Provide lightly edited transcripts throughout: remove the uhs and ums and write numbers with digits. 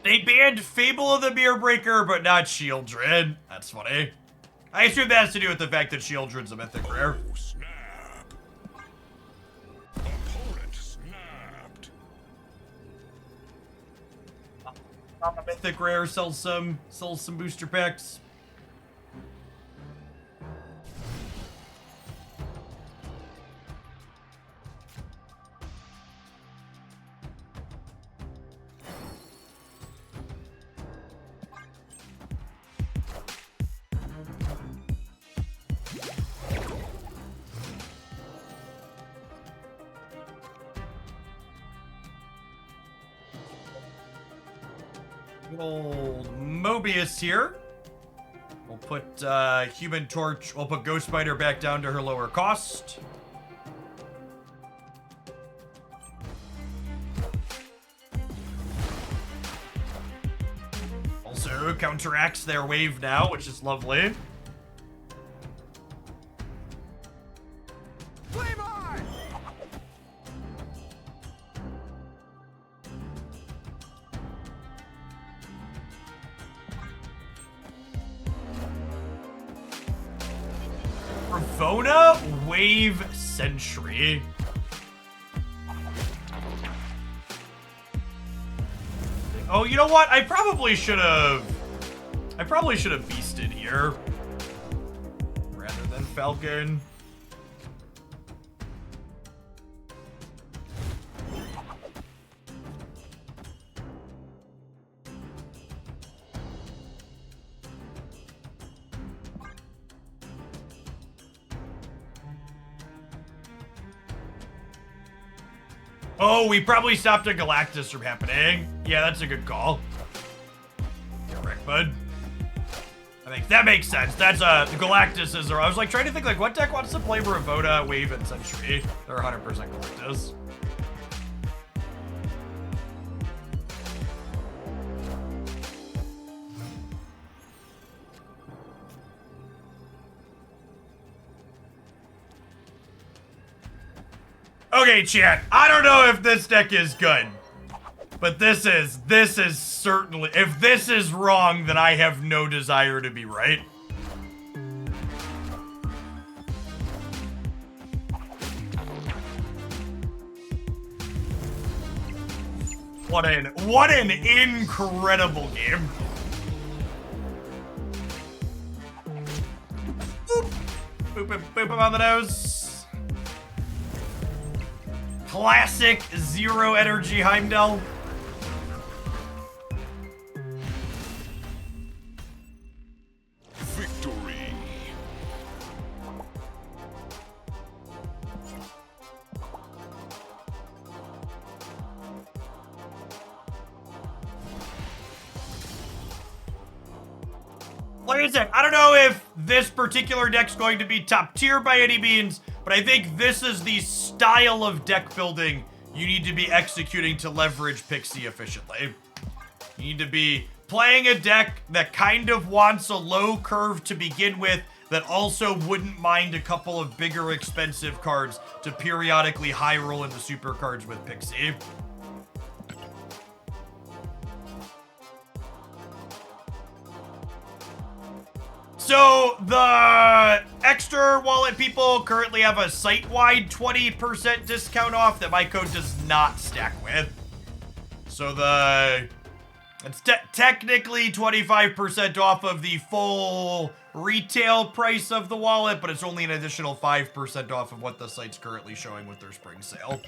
They banned Fable of the Mirror Breaker, but not Shieldred. That's funny. I assume that has to do with the fact that Shieldred's a mythic rare. Oh, snap. Opponent snapped. A mythic rare sells some booster packs. Old Mobius here. We'll put Human Torch. We'll put Ghost Spider back down to her lower cost. Also counteracts their wave now, which is lovely. Flame on! Ravona Wave Sentry. Oh, you know what? I probably should have beasted here rather than Falcon. Oh, we probably stopped a Galactus from happening. Yeah, that's a good call. Correct, bud. I think that makes sense. That's the Galactus is. I was like trying to think like what deck wants to play Ravona, Wave, and Sentry. They're 100% Galactus. Okay, chat. I don't know if this deck is good, but this is certainly. If this is wrong, then I have no desire to be right. What an incredible game. Boop. Boop him, boop him on the nose. Classic zero energy Heimdall. Victory. Like I said, I don't know if this particular deck's going to be top tier by any means, but I think this is the style of deck building you need to be executing to leverage Pixie efficiently. You need to be playing a deck that kind of wants a low curve to begin with, that also wouldn't mind a couple of bigger expensive cards to periodically high roll into super cards with Pixie. So the extra wallet people currently have a site-wide 20% discount off that my code does not stack with. So it's technically 25% off of the full retail price of the wallet, but it's only an additional 5% off of what the site's currently showing with their spring sale.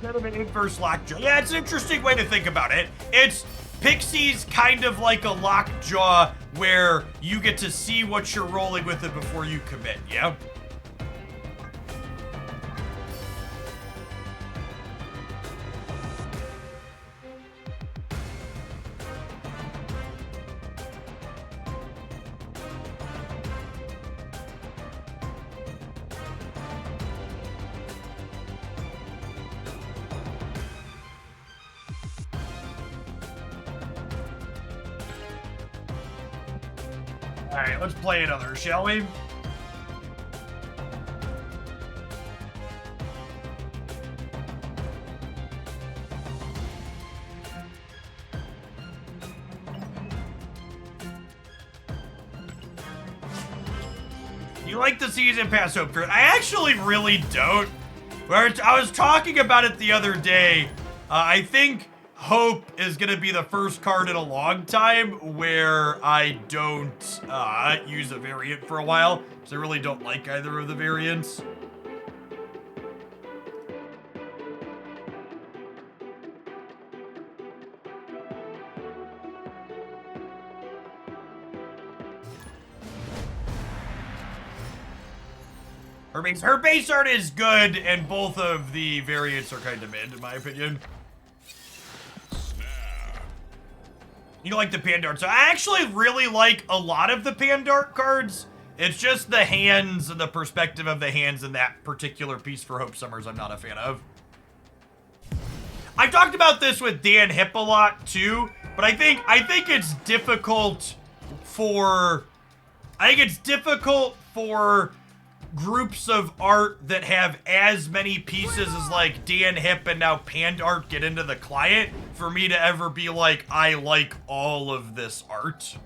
Kind of an inverse lockjaw. Yeah, it's an interesting way to think about it. It's Pixie's kind of like a lockjaw where you get to see what you're rolling with it before you commit, yeah? Alright, let's play another, shall we? You like the season pass Hope card? I actually really don't. I was talking about it the other day. I think Hope is going to be the first card in a long time where I don't use a variant for a while, because I really don't like either of the variants. Her base art is good, and both of the variants are kind of mid, in my opinion. You like the Pandart. So I actually really like a lot of the Pandart cards. It's just the hands and the perspective of the hands in that particular piece for Hope Summers I'm not a fan of. I've talked about this with Dan Hipp a lot too, but I think it's difficult for groups of art that have as many pieces as like Dan Hipp and now Pandart get into the client for me to ever be like, I like all of this art.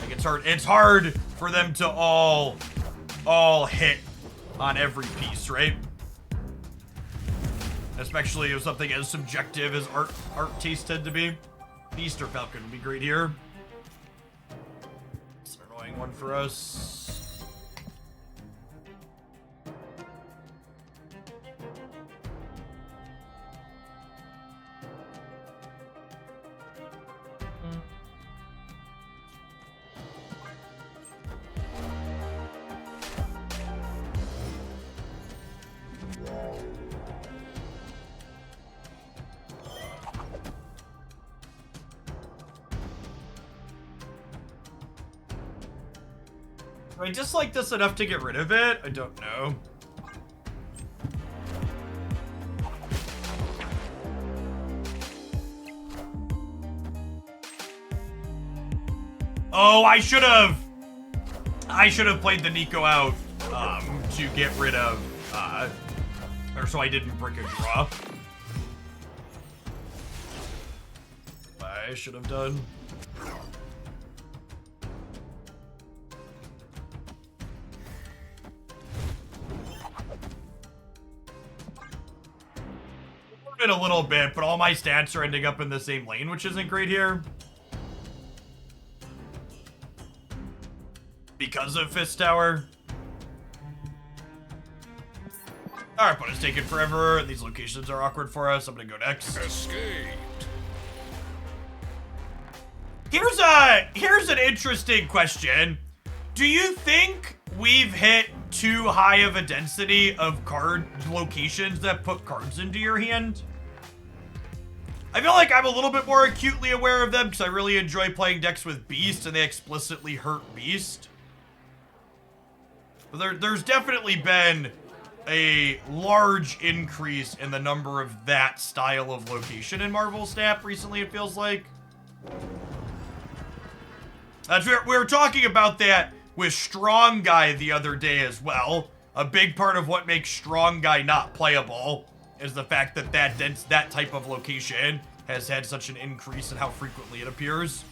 Like it's hard for them to all hit on every piece, right? Especially if something as subjective as art taste tend to be. Beast or Falcon would be great here. It's an annoying one for us. Do I dislike this enough to get rid of it? I don't know. Oh, I should have played the Nico out to get rid of or so I didn't break a draw. I should have done. It a little bit, but all my stats are ending up in the same lane, which isn't great here. Because of Fist Tower. Our opponent's taking forever, and these locations are awkward for us. I'm gonna go next. Escaped. Here's an interesting question. Do you think we've hit too high of a density of card locations that put cards into your hand? I feel like I'm a little bit more acutely aware of them because I really enjoy playing decks with Beast and they explicitly hurt Beast. But there's definitely been a large increase in the number of that style of location in Marvel Snap recently, it feels like. We were talking about that with Strong Guy the other day as well. A big part of what makes Strong Guy not playable is the fact that that type of location has had such an increase in how frequently it appears.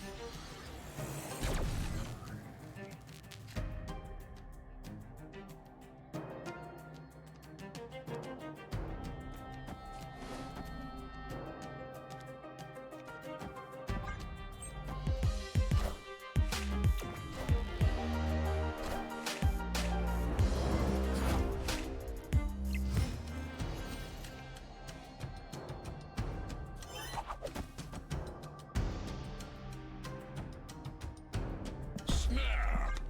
Snap.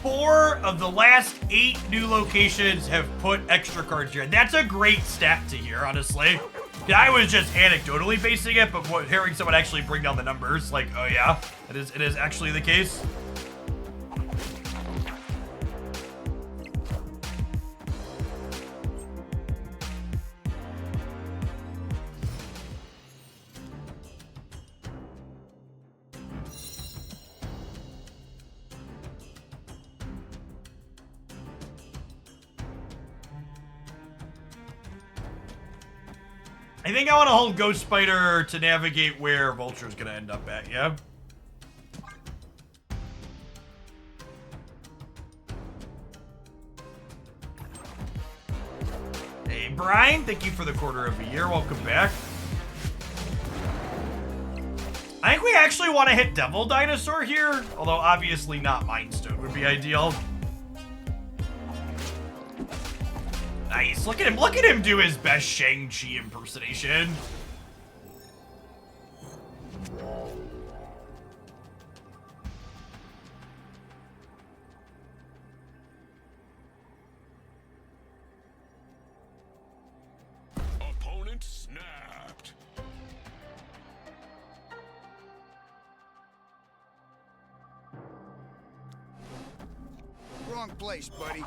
4 of the last 8 new locations have put extra cards here. That's a great stat to hear, honestly. I was just anecdotally basing it, but hearing someone actually bring down the numbers, like, oh yeah, it is actually the case. I think I want to hold Ghost Spider to navigate where Vulture's gonna end up at, yeah? Hey, Brian, thank you for the quarter of a year. Welcome back. I think we actually want to hit Devil Dinosaur here, although obviously not Mind Stone would be ideal. Nice. Look at him do his best Shang-Chi impersonation. Opponent snapped. Wrong place, buddy.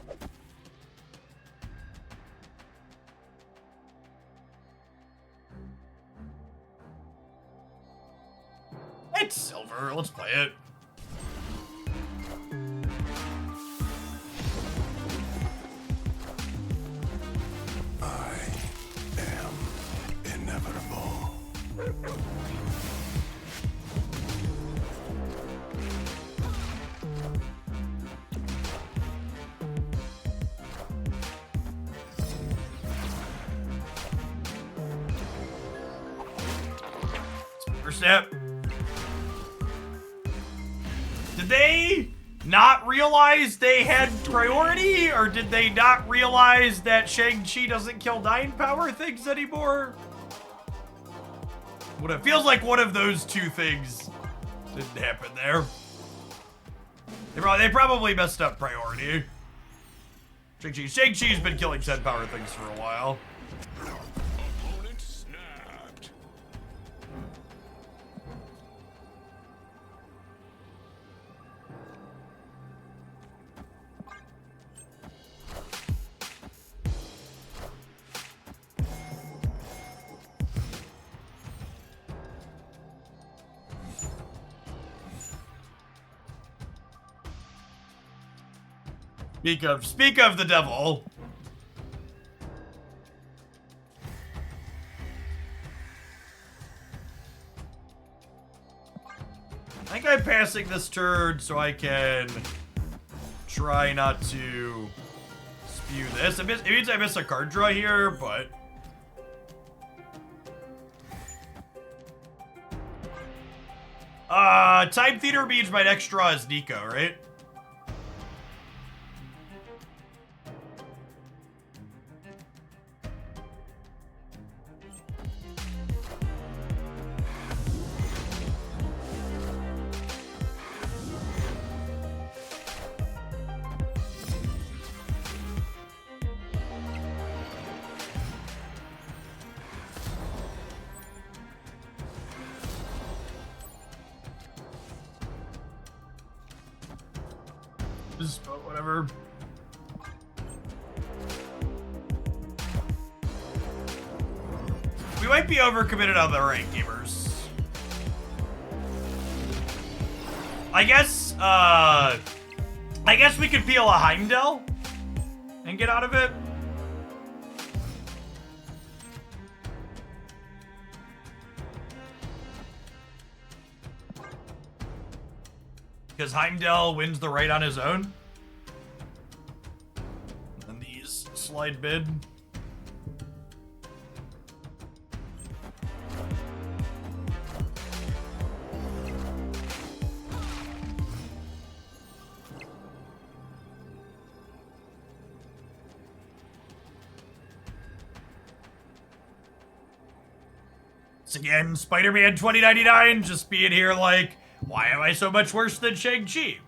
It's silver. Let's play it. I am inevitable. First step. Did they not realize they had priority, or did they not realize that Shang-Chi doesn't kill 9 power things anymore? What it feels like one of those two things didn't happen there. They probably messed up priority. Shang-Chi's been killing 10 power things for a while. Opponent snapped. Speak of the devil. I think I'm passing this turn so I can try not to spew this. It means I miss a card draw here, but Time Theater means my next draw is Nico, right? Whatever. We might be overcommitted on the rank, gamers. I guess we could peel a Heimdall and get out of it. Because Heimdall wins the right on his own. And these slide bid. Once again, Spider-Man 2099 just being here like, why am I so much worse than Shang-Chi?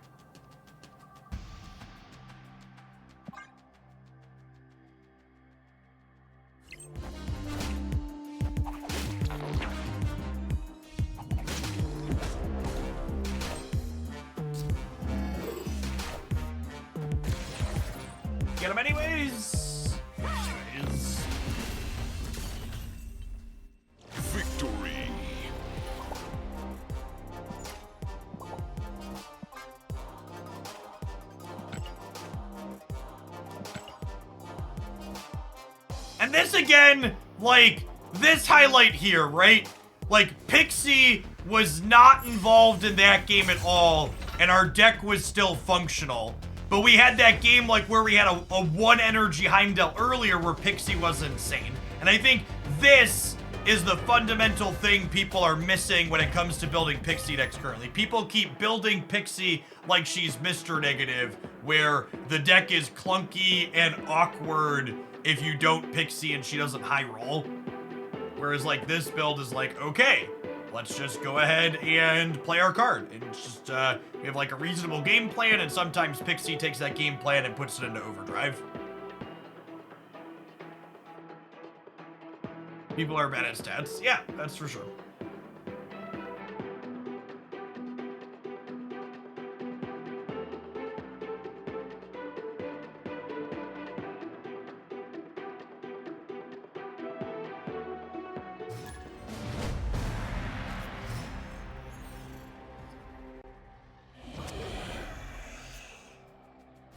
Get him anyways. Anyways. Victory. And this again, like, this highlight here, right? Like, Pixie was not involved in that game at all, and our deck was still functional. But we had that game, like, where we had a 1 energy Heimdall earlier where Pixie was insane. And I think this is the fundamental thing people are missing when it comes to building Pixie decks currently. People keep building Pixie like she's Mr. Negative, where the deck is clunky and awkward if you don't Pixie and she doesn't high roll. Whereas like this build is like, okay, let's just go ahead and play our card. And it's just, we have like a reasonable game plan, and sometimes Pixie takes that game plan and puts it into overdrive. People are bad at stats. Yeah, that's for sure.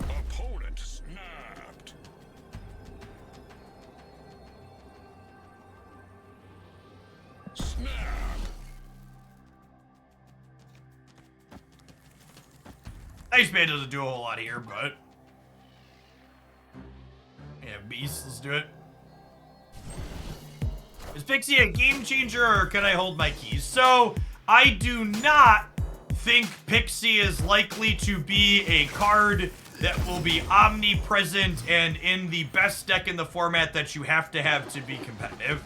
Opponent snapped. Snap. Iceman doesn't do a whole lot here, but... yeah, Beast, let's do it. Is Pixie a game changer, or can I hold my keys? So, I do not think Pixie is likely to be a card that will be omnipresent and in the best deck in the format that you have to be competitive.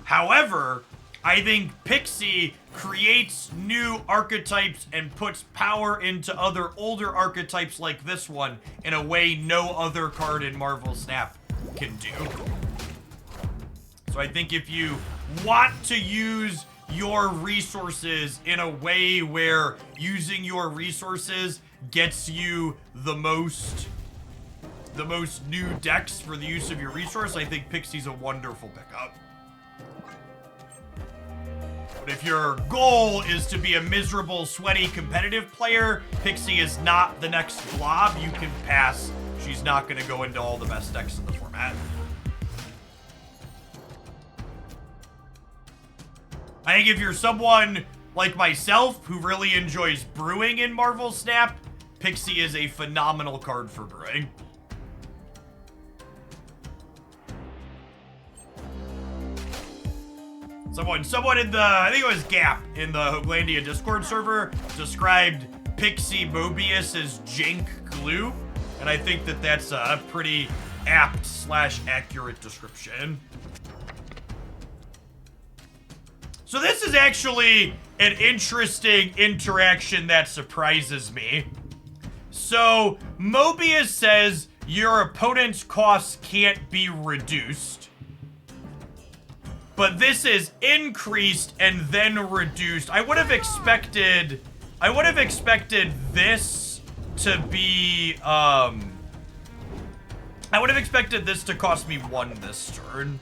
However, I think Pixie creates new archetypes and puts power into other older archetypes like this one in a way no other card in Marvel Snap can do. So I think if you want to use your resources in a way where using your resources gets you the most new decks for the use of your resource, I think Pixie's a wonderful pickup. But if your goal is to be a miserable, sweaty, competitive player, Pixie is not the next blob. You can pass. She's not going to go into all the best decks in the format. I think if you're someone like myself who really enjoys brewing in Marvel Snap, Pixie is a phenomenal card for brewing. Someone in the, I think it was Gap in the Hoaglandia Discord server, described Pixie Mobius as jank glue, and I think that that's a pretty apt / accurate description. So this is actually an interesting interaction that surprises me. So Mobius says your opponent's costs can't be reduced. But this is increased and then reduced. I would have expected this to be, I would have expected this to cost me 1 this turn.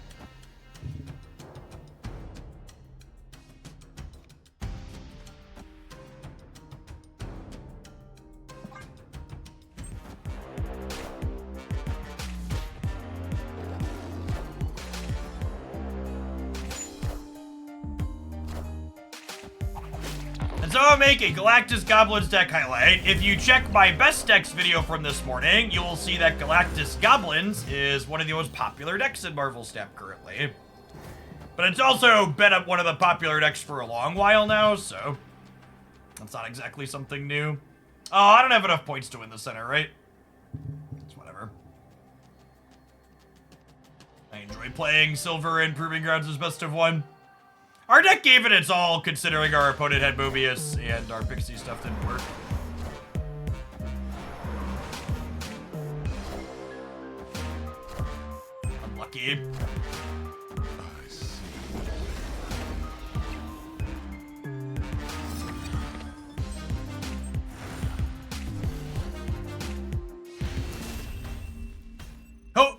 So I'll make a Galactus Goblins deck highlight. If you check my best decks video from this morning, you will see that Galactus Goblins is one of the most popular decks in Marvel Snap currently. But it's also been one of the popular decks for a long while now, so that's not exactly something new. Oh, I don't have enough points to win the center, right? It's whatever. I enjoy playing Silver and Proving Grounds as best of 1. Our deck gave it its all, considering our opponent had Mobius and our Pixie stuff didn't work. Unlucky. I see.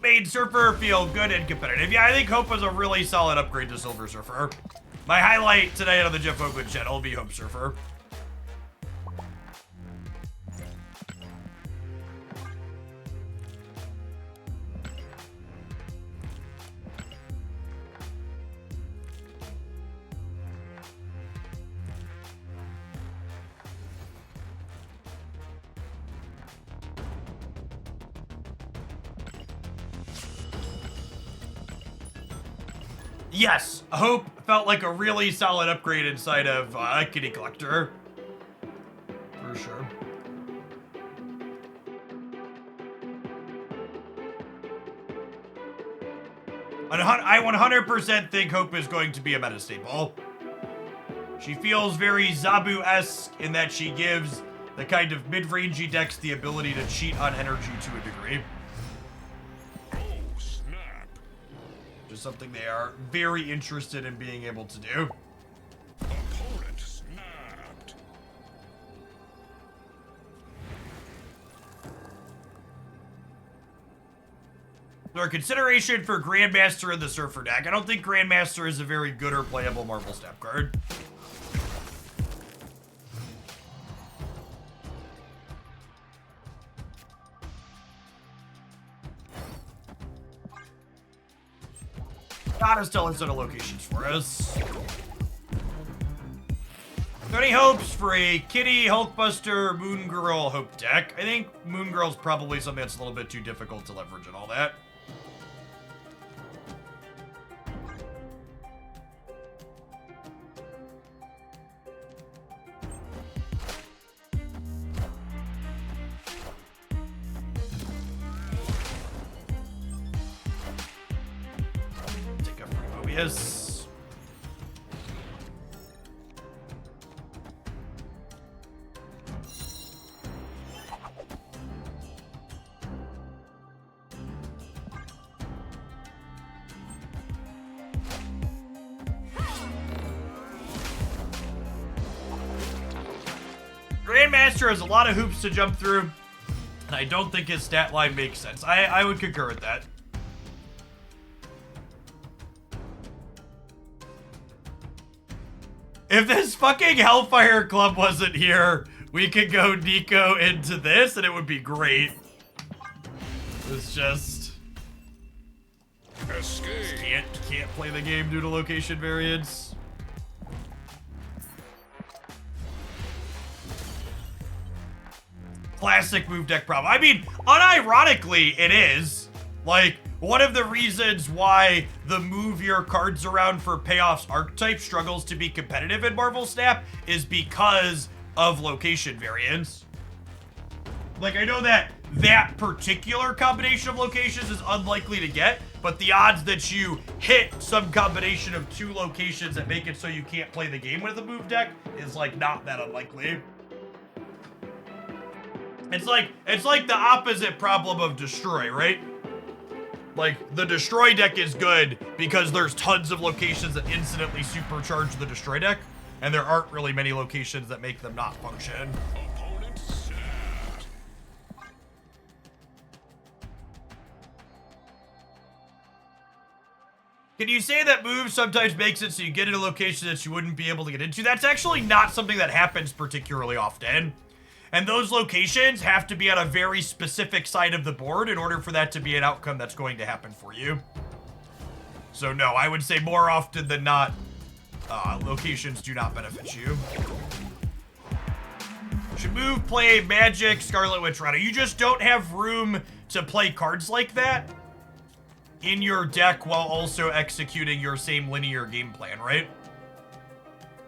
made Surfer feel good and competitive. Yeah, I think Hope was a really solid upgrade to Silver Surfer. My highlight tonight on the Jeff Oakland channel will be Hope Surfer. Yes, Hope felt like a really solid upgrade inside of Kitty Collector. For sure. I 100% think Hope is going to be a meta staple. She feels very Zabu-esque in that she gives the kind of mid-rangey decks the ability to cheat on energy to a degree. Is something they are very interested in being able to do. Opponent snapped. Their consideration for Grandmaster in the Surfer deck. I don't think Grandmaster is a very good or playable Marvel Snap card. Gotta still instead of locations for us. Any hopes for a Kitty, Hulkbuster, Moon Girl Hope deck? I think Moon Girl's probably something that's a little bit too difficult to leverage and all that. Yes. Grandmaster has a lot of hoops to jump through, and I don't think his stat line makes sense. I would concur with that. If this fucking Hellfire Club wasn't here, we could go Nico into this and it would be great. It's just... Escape. Can't play the game due to location variance. Classic move deck problem. I mean, unironically, it is. Like, one of the reasons why the move your cards around for payoffs archetype struggles to be competitive in Marvel Snap is because of location variance. Like, I know that particular combination of locations is unlikely to get, but the odds that you hit some combination of two locations that make it so you can't play the game with a move deck is, like, not that unlikely. It's like the opposite problem of Destroy, right? Like, the Destroy deck is good because there's tons of locations that instantly supercharge the Destroy deck, and there aren't really many locations that make them not function. Opponent snapped. Can you say that move sometimes makes it so you get into locations that you wouldn't be able to get into? That's actually not something that happens particularly often. And those locations have to be on a very specific side of the board in order for that to be an outcome that's going to happen for you. So no, I would say more often than not, locations do not benefit you. Should move play Magic, Scarlet Witch, Rana. You just don't have room to play cards like that in your deck while also executing your same linear game plan, right?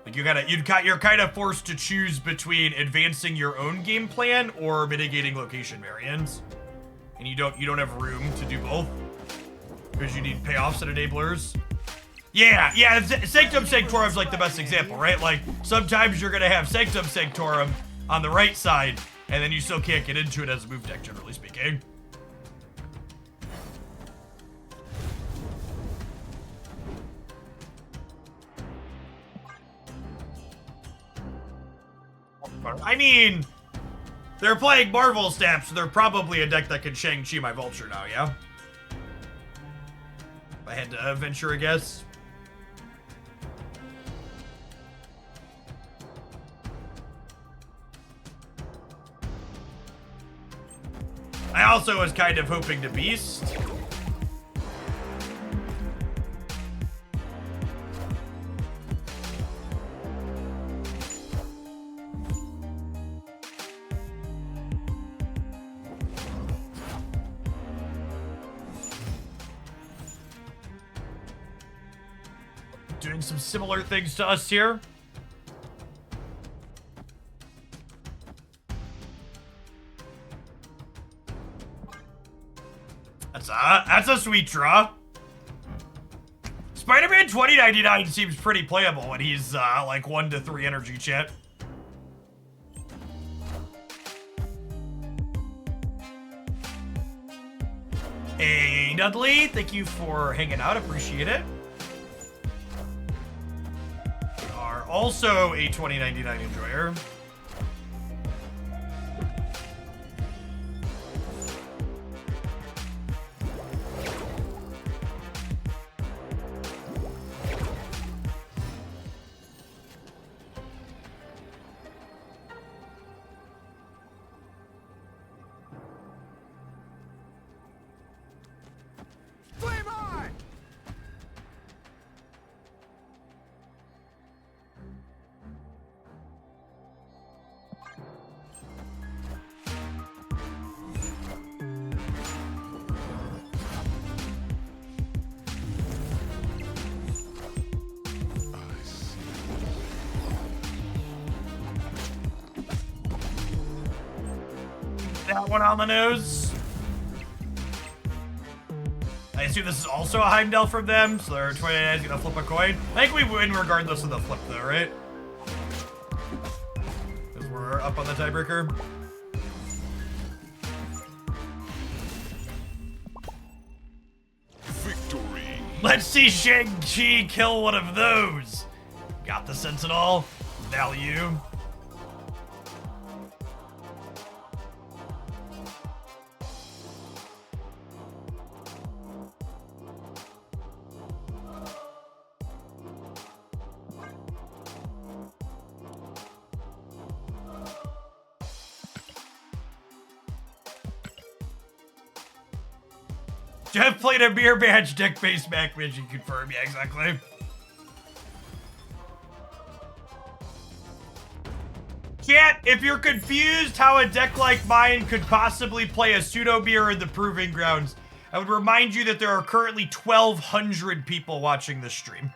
Like you're kind of forced to choose between advancing your own game plan or mitigating location variance, and you don't have room to do both because you need payoffs and enablers. Yeah, Sanctum Sanctorum's like the best example, right? Like sometimes you're gonna have Sanctum Sanctorum on the right side, and then you still can't get into it as a move deck, generally speaking. I mean, they're playing Marvel Snap, so they're probably a deck that can Shang-Chi my Vulture now, yeah? I had to venture a guess. I also was kind of hoping to beast. Doing some similar things to us here. That's a sweet draw. Spider-Man 2099 seems pretty playable when he's like 1 to 3 energy chat. Hey Dudley, thank you for hanging out, appreciate it. You are also a 2099 enjoyer. That one on the nose. I assume this is also a Heimdall from them, so their 29 is gonna flip a coin. I think we win regardless of the flip though, right? Because we're up on the tiebreaker. Victory. Let's see Shang-Chi kill one of those. Got the Sentinel. Value. Jeff played a mirror match deck-based Mac match, you confirm. Yeah, exactly. Chat, if you're confused how a deck like mine could possibly play a pseudo mirror in the Proving Grounds, I would remind you that there are currently 1,200 people watching this stream.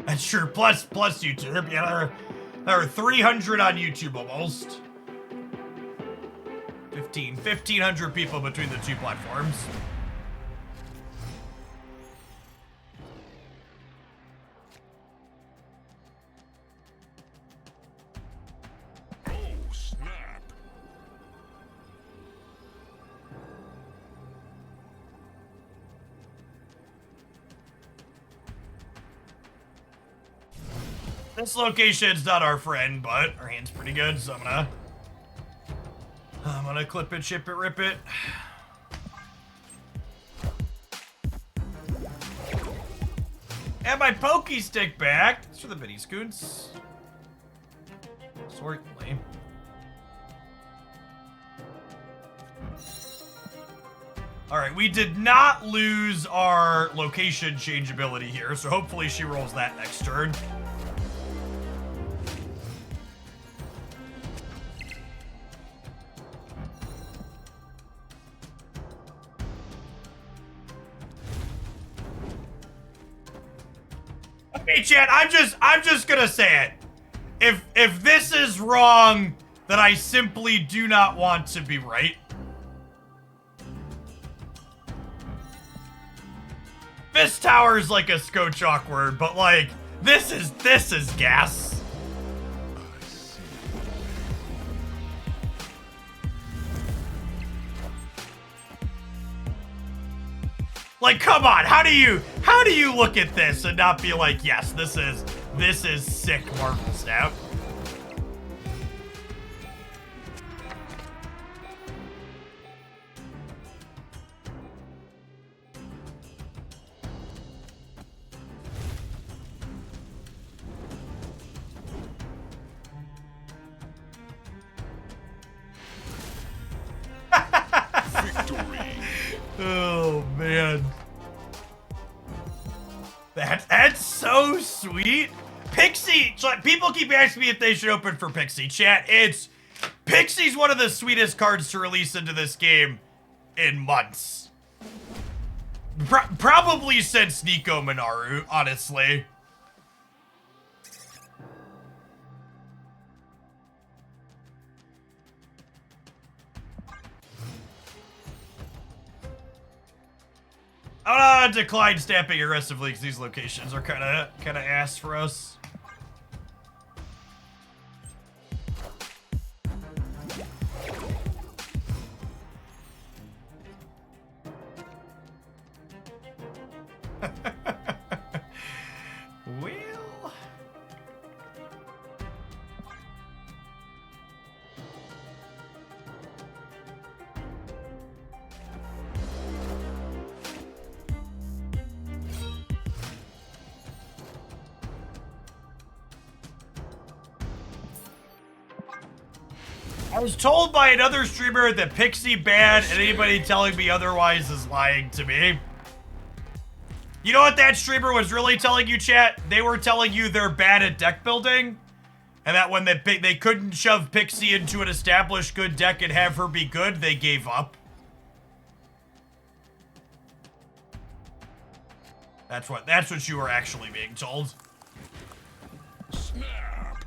That's true. Plus YouTube. Yeah, there are 300 on YouTube almost. 1,500 people between the two platforms. Oh, snap. This location's not our friend, but our hand's pretty good, so I'm gonna clip it, ship it, rip it. And my pokey stick back. Thanks for the mini scoots. Certainly. All right, we did not lose our location changeability here, so hopefully she rolls that next turn. Okay, chat, I'm just gonna say it. If this is wrong, then I simply do not want to be right. Fist Tower is like a scotch awkward, but like this is gas. Like, come on, how do you look at this and not be like, yes, this is sick Marvel Snap? Victory. Oh man. That's so sweet. Pixie, so people keep asking me if they should open for Pixie. Chat, Pixie's one of the sweetest cards to release into this game in months. Probably since Nico Minoru, honestly. I'm gonna decline stamping aggressively because these locations are kind of ass for us. Well, I was told by another streamer that Pixie bad, and anybody telling me otherwise is lying to me. You know what that streamer was really telling you, chat? They were telling you they're bad at deck building, and that when they couldn't shove Pixie into an established good deck and have her be good, they gave up. That's what you were actually being told. Snap.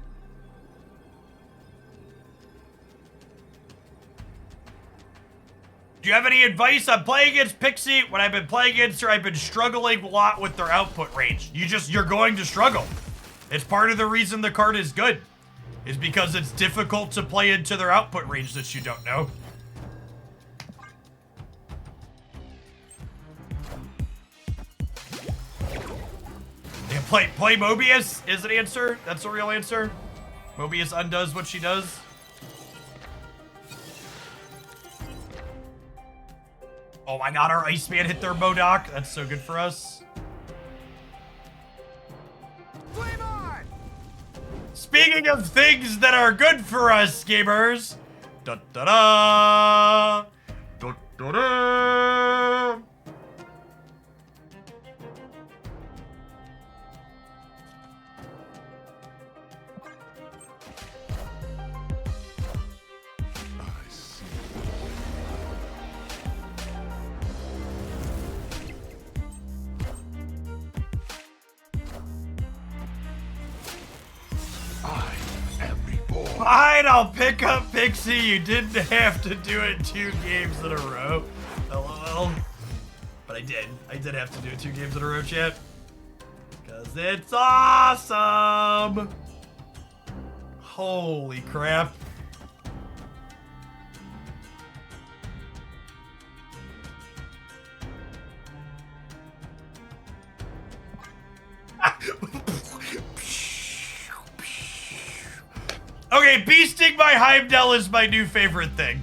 Do you have any advice on playing against Pixie? When I've been playing against her, I've been struggling a lot with their output range. You're going to struggle. It's part of the reason the card is good. Is because it's difficult to play into their output range that you don't know. Yeah, play Mobius is an answer. That's the real answer. Mobius undoes what she does. Oh my god, our Iceman hit their Modok. That's so good for us. Flame on! Speaking of things that are good for us, gamers. Da da da. Da da da. Fine, I'll pick up Pixie. You didn't have to do it 2 games in a row. LOL. But I did. I did have to do it 2 games in a row, chat. Because it's awesome. Holy crap. Okay, beasting by Heimdall is my new favorite thing.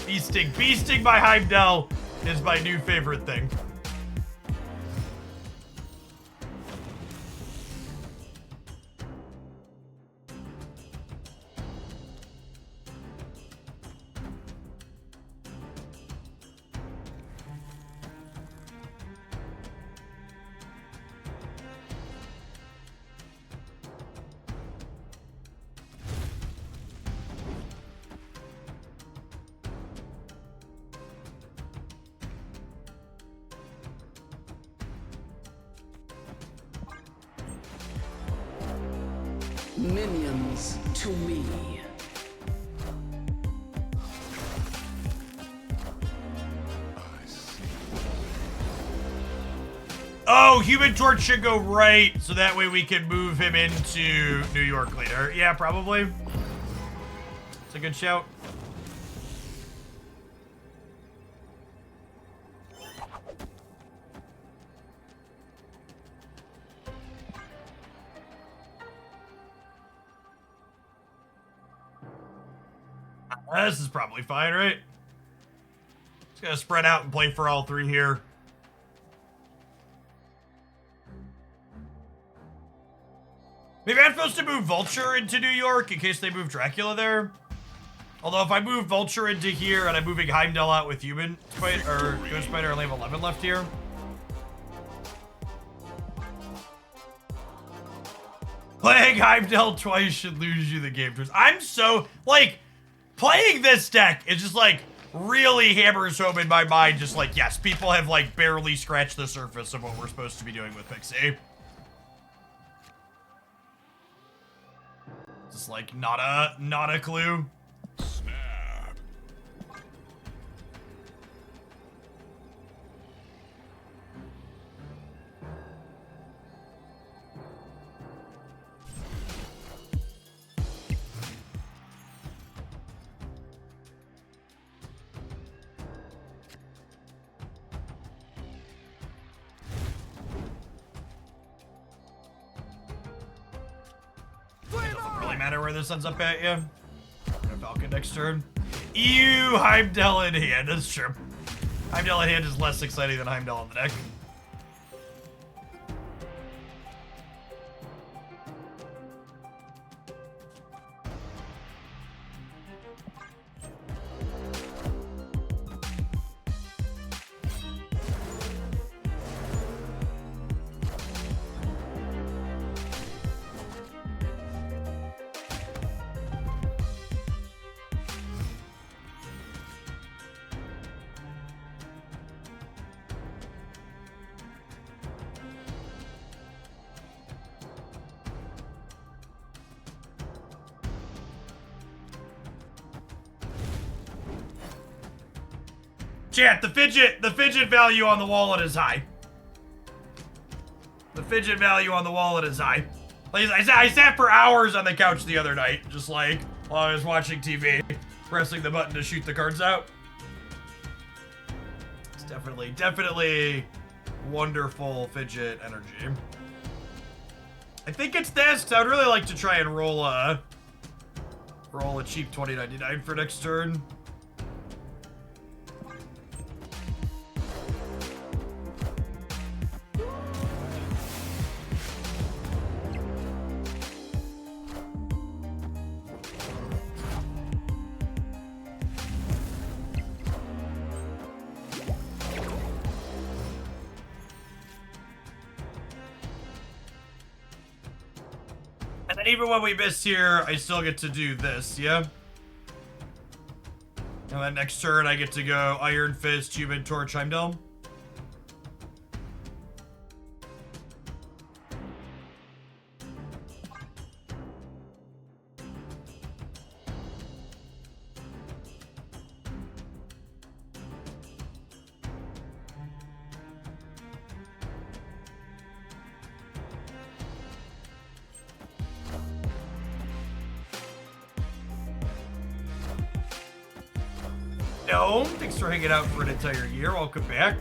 Beasting by Heimdall is my new favorite thing. Minions to me. Oh, Human Torch should go right, so that way we can move him into New York later. Yeah, probably. It's a good shout. This is probably fine, right? Just gonna spread out and play for all three here. Maybe I'm supposed to move Vulture into New York in case they move Dracula there. Although if I move Vulture into here and I'm moving Heimdall out with Human Spider or Ghost Spider, I only have 11 left here. Playing Heimdall twice should lose you the game. I'm so, like, playing this deck is just, like, really hammers home in my mind. Just like, yes, people have, like, barely scratched the surface of what we're supposed to be doing with Pixie. Just, like, not a clue. Snap. Doesn't really matter where this ends up at, yeah. Falcon next turn. Ew, Heimdall in hand. That's true. Heimdall in hand is less exciting than Heimdall in the deck. Chat, the fidget value on the wallet is high. The fidget value on the wallet is high. Like I sat for hours on the couch the other night, just like while I was watching TV, pressing the button to shoot the cards out. It's definitely wonderful fidget energy. I think it's this, 'cause I would really like to try and roll a cheap 20.99 for next turn. And even when we miss here, I still get to do this, yeah? And then next turn, I get to go Iron Fist, Human Torch, Heimdall. No, thanks for hanging out for an entire year. Welcome back.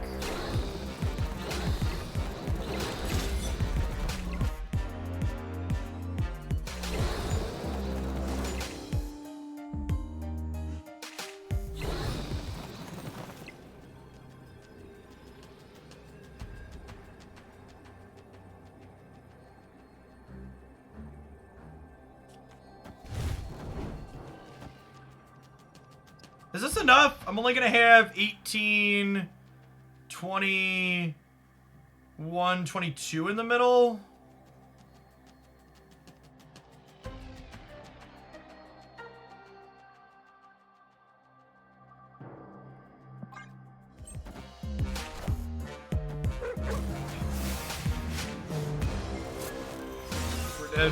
Is this enough? I'm only gonna have 18, 21, 22 in the middle. We're dead.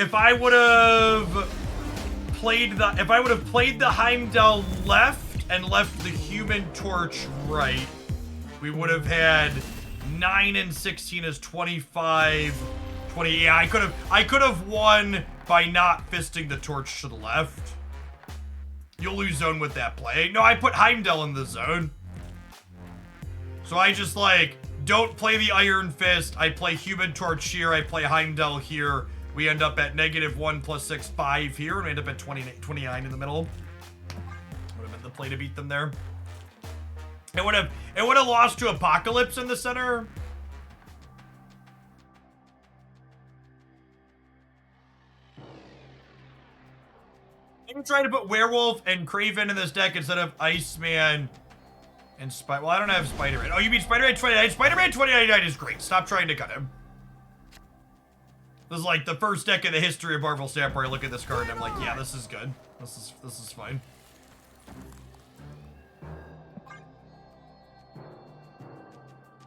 If I would have played the Heimdall left and left the Human Torch right, we would have had 9 and 16 as 25, 20. Yeah, I could have won by not fisting the torch to the left. You'll lose zone with that play. No, I put Heimdall in the zone. So I just like don't play the Iron Fist. I play Human Torch here. I play Heimdall here. We end up at -1 + 6, 5 here, and we end up at 29 in the middle. Would have been the play to beat them there. It would have lost to Apocalypse in the center. I'm trying to put Werewolf and Kraven in this deck instead of Iceman and Spider. Well, I don't have Spider-Man. Oh, you mean Spider-Man 29? Spider-Man 2099 is great. Stop trying to cut him. This is like the first deck in the history of Marvel Snap where I look at this card and I'm like, yeah, this is good. This is fine.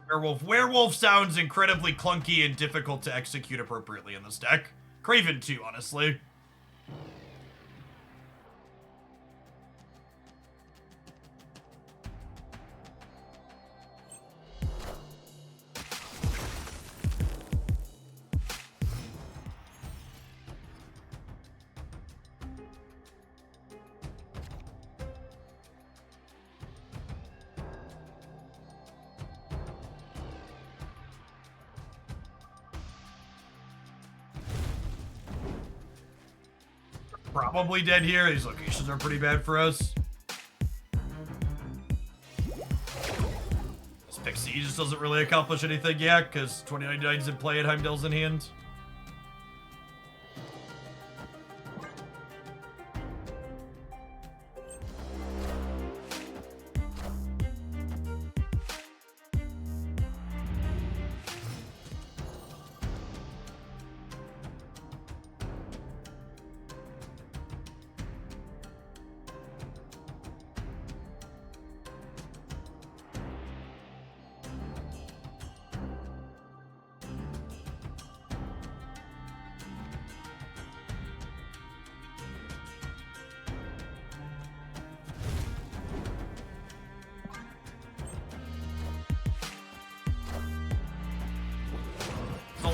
Werewolf. Werewolf sounds incredibly clunky and difficult to execute appropriately in this deck. Kraven too, honestly. Probably dead here. These locations are pretty bad for us. This Pixie just doesn't really accomplish anything yet because 2099's in play and Heimdall's in hand.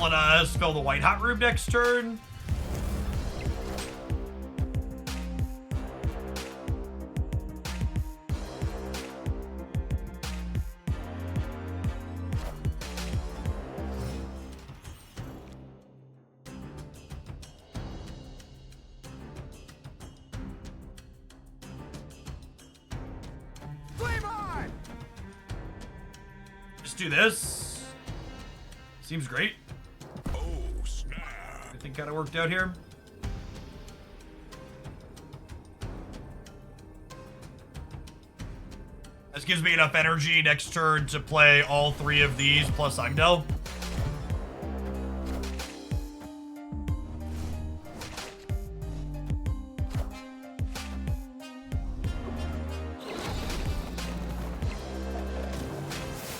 Let us spell the White Hot Room next turn. Flame on! Just do this. Seems great. I think kind of worked out here. This gives me enough energy next turn to play all 3 of these plus Heimdall.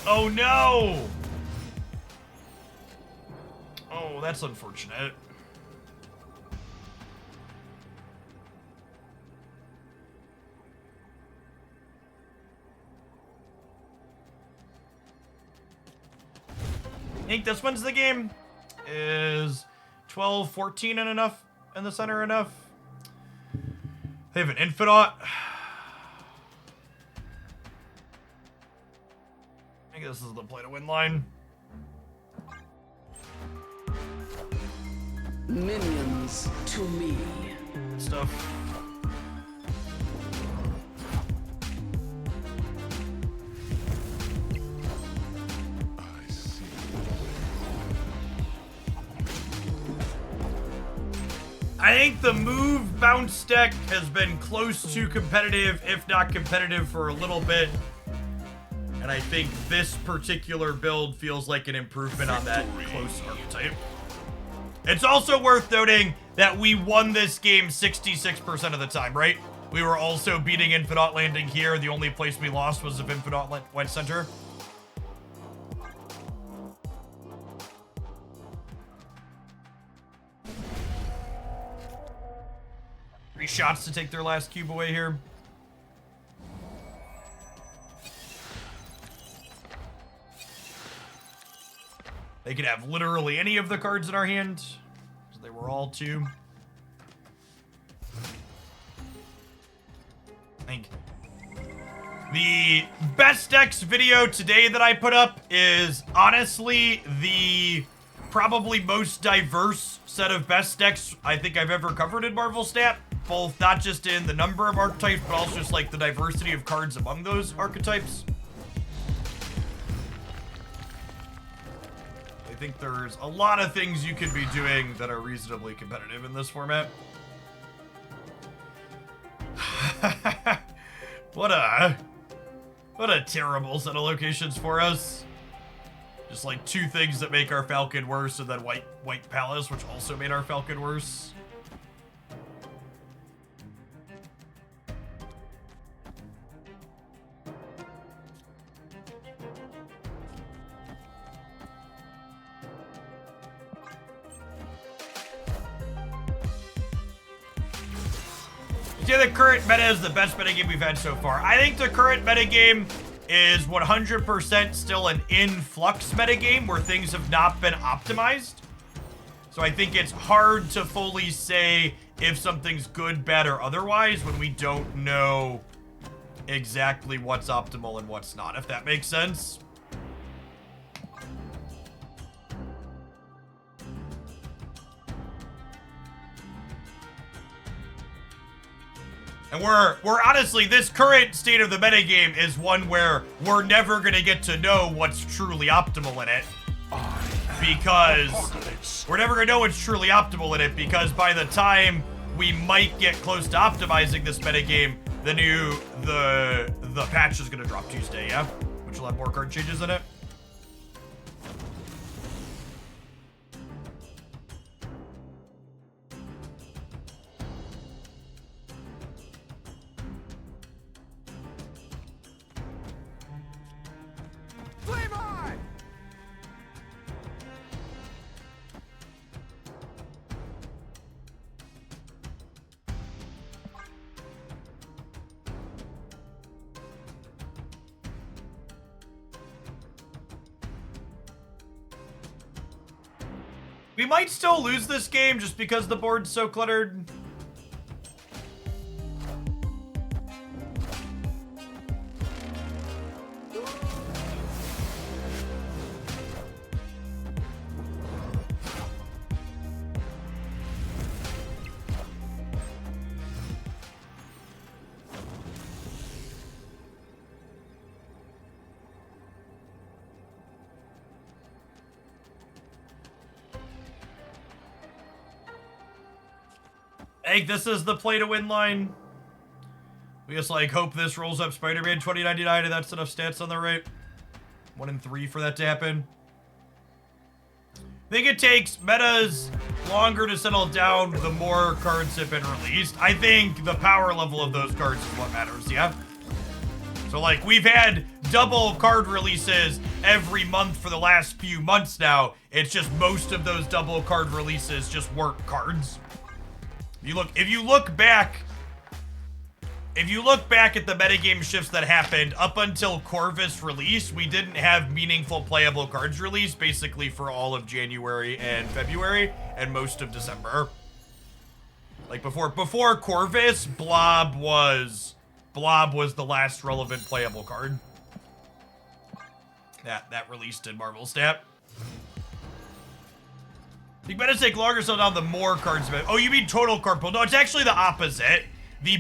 Oh no! Oh, that's unfortunate. I think this wins the game. Is 12, 14 and enough in the center enough? They have an Infinite. I think this is the play to win line. Minions to me. Good stuff. I think the move bounce deck has been close to competitive, if not competitive, for a little bit. And I think this particular build feels like an improvement on that close archetype. It's also worth noting that we won this game 66% of the time, right? We were also beating Infinite landing here. The only place we lost was if Infinite went center. Three shots to take their last cube away here. They could have literally any of the cards in our hand. So they were all 2. I think The best decks video today that I put up is honestly the probably most diverse set of best decks I think I've ever covered in Marvel Stat. Both not just in the number of archetypes, but also just like the diversity of cards among those archetypes. I think there's a lot of things you could be doing that are reasonably competitive in this format. What a terrible set of locations for us. Just like two things that make our Falcon worse, and then White Palace, which also made our Falcon worse. Yeah, the current meta is the best metagame we've had so far. I think the current metagame is 100% still an in-flux metagame where things have not been optimized. So I think it's hard to fully say if something's good, bad, or otherwise when we don't know exactly what's optimal and what's not, if that makes sense. And we're honestly, this current state of the metagame is one where we're never gonna get to know what's truly optimal in it. Because we're never gonna know what's truly optimal in it, because by the time we might get close to optimizing this metagame, the patch is gonna drop Tuesday, yeah? Which will have more card changes in it. Flame on! We might still lose this game just because the board's so cluttered. I think this is the play to win line. We just like hope this rolls up Spider-Man 2099 and that's enough stats on the right. 1 in 3 for that to happen. I think it takes metas longer to settle down the more cards have been released. I think the power level of those cards is what matters, yeah? So like we've had double card releases every month for the last few months now. It's just most of those double card releases just weren't cards. If you look back at the metagame shifts that happened up until Corvus release, we didn't have meaningful playable cards released basically for all of January and February and most of December. Like before Corvus, Blob was the last relevant playable card. That released in Marvel Stat. You better take longer so down the more cards. Oh, you mean total card pool? No, it's actually the opposite. The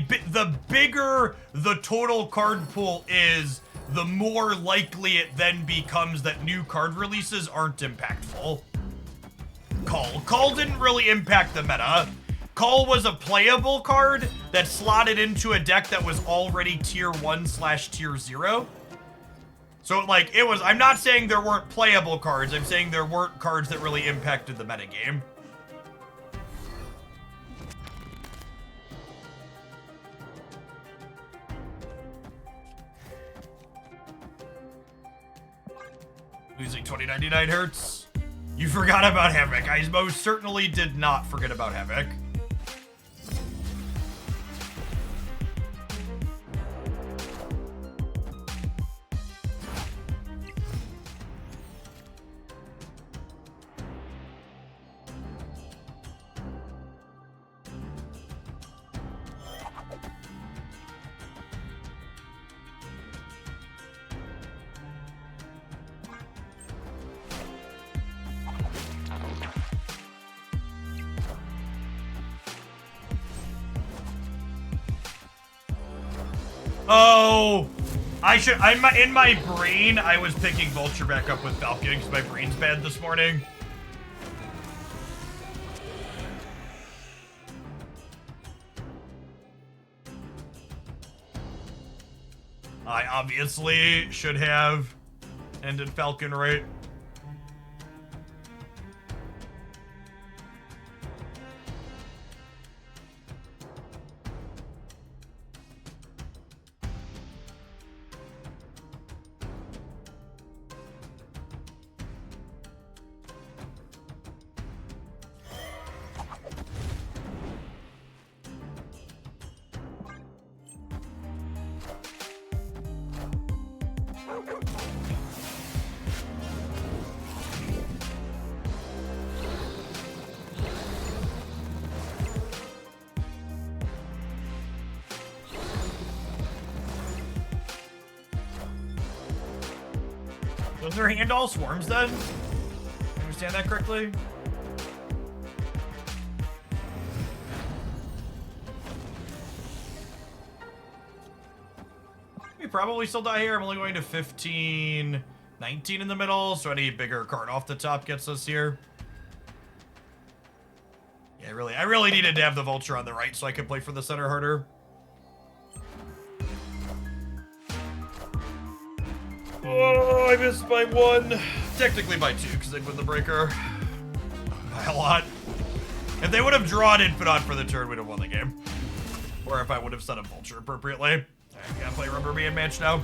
bigger the total card pool is, the more likely it then becomes that new card releases aren't impactful. Call didn't really impact the meta. Call was a playable card that slotted into a deck that was already tier 1/tier 0. So, like, I'm not saying there weren't playable cards, I'm saying there weren't cards that really impacted the metagame. Losing 2099 hurts. You forgot about Havoc. I most certainly did not forget about Havoc. Oh, in my brain, I was picking Vulture back up with Falcon because my brain's bad this morning. I obviously should have ended Falcon right. Does their hand all swarms then? Understand that correctly? We probably still die here. I'm only going to 15, 19 in the middle, so any bigger card off the top gets us here. Yeah, I really needed to have the Vulture on the right so I could play for the center harder. Oh, I missed by one. Technically by two, because they put the breaker. By a lot. If they would have drawn Infinite for the turn, we'd have won the game. Or if I would have set up Vulture appropriately. Alright, we gotta play Rubber Band match now.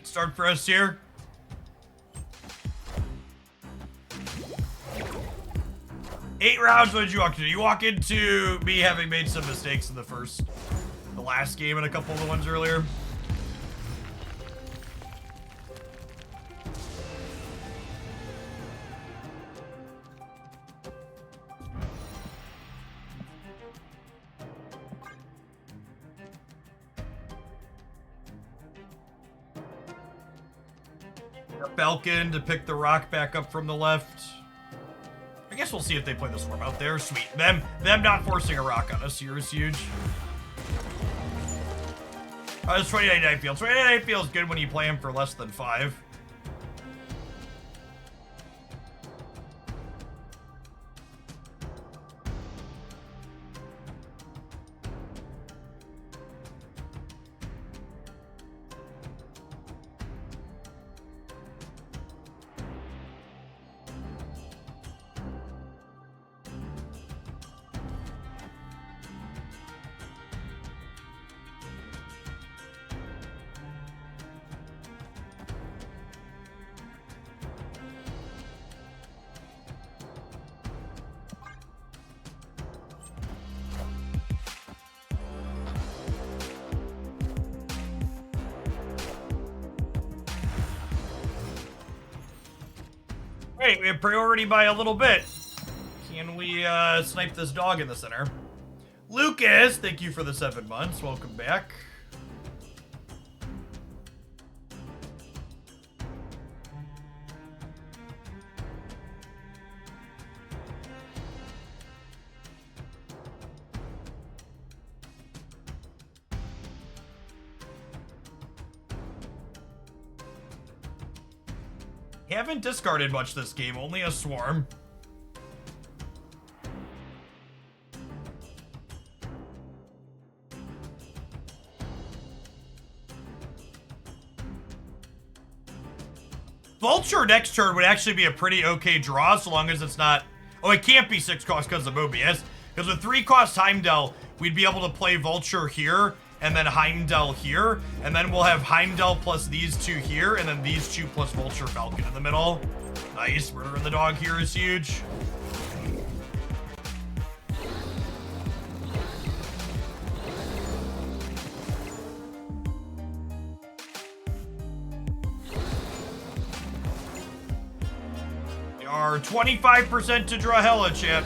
Start for us here. Eight rounds, what did you walk into? You walk into me having made some mistakes in the last game and a couple of the ones earlier. Falcon to pick the rock back up from the left. I guess we'll see if they play the swarm out there. Sweet. Them not forcing a rock on us here is huge. This 29 feels. 29 feels good when you play him for less than 5. Great, we have priority by a little bit. Can we snipe this dog in the center? Lucas, thank you for the 7 months. Welcome back. Haven't discarded much this game, only a swarm. Vulture next turn would actually be a pretty okay draw, so long as it's not... Oh, it can't be 6 cost because of Mobius. Because with 3-cost Heimdall, we'd be able to play Vulture here, and then Heimdall here, and then we'll have Heimdall plus these 2 here, and then these 2 plus Vulture Falcon in the middle. Nice, Murder in the Dog here is huge. We are 25% to draw Hela, chat.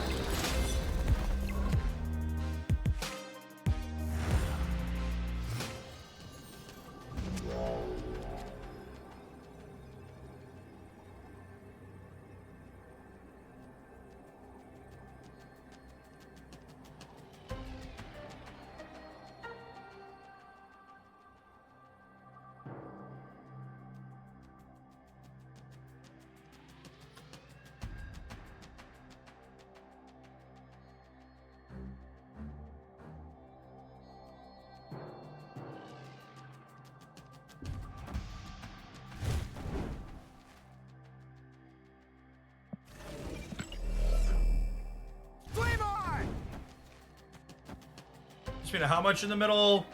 How much in the middle?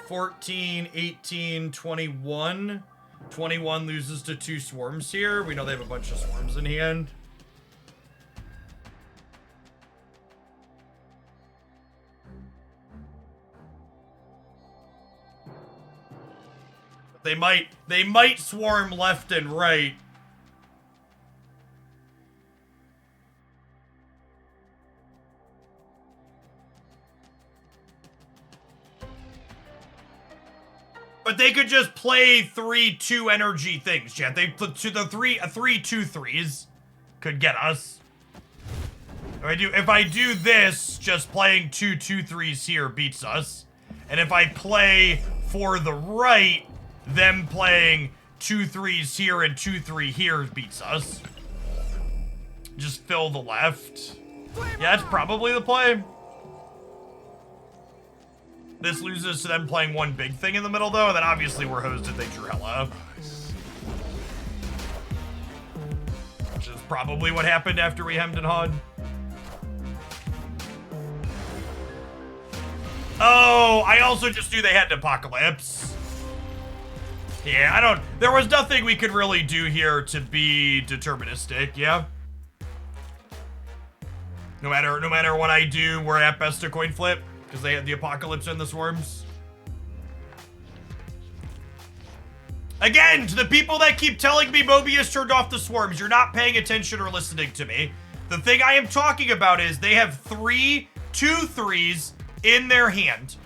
14, 18, 21. 21 loses to 2 swarms here. We know they have a bunch of swarms in hand. They might swarm left and right. But they could just play 3/2 energy things, chat. They put to the 3/2/3s could get us. If I do this, just playing 2/2/3s here beats us. And if I play for the right, them playing 2/3s here and 2/3 here beats us. Just fill the left. Yeah, that's probably the play. This loses to them playing one big thing in the middle, though, and then obviously we're hosed if they drew Hela. Which is probably what happened after we hemmed and hawed. Oh, I also just knew they had an Apocalypse. Yeah, there was nothing we could really do here to be deterministic, yeah? No matter what I do, we're at best a coin flip. Because they had the Apocalypse and the swarms. Again, to the people that keep telling me Mobius turned off the swarms, you're not paying attention or listening to me. The thing I am talking about is they have 3 2/3s in their hand.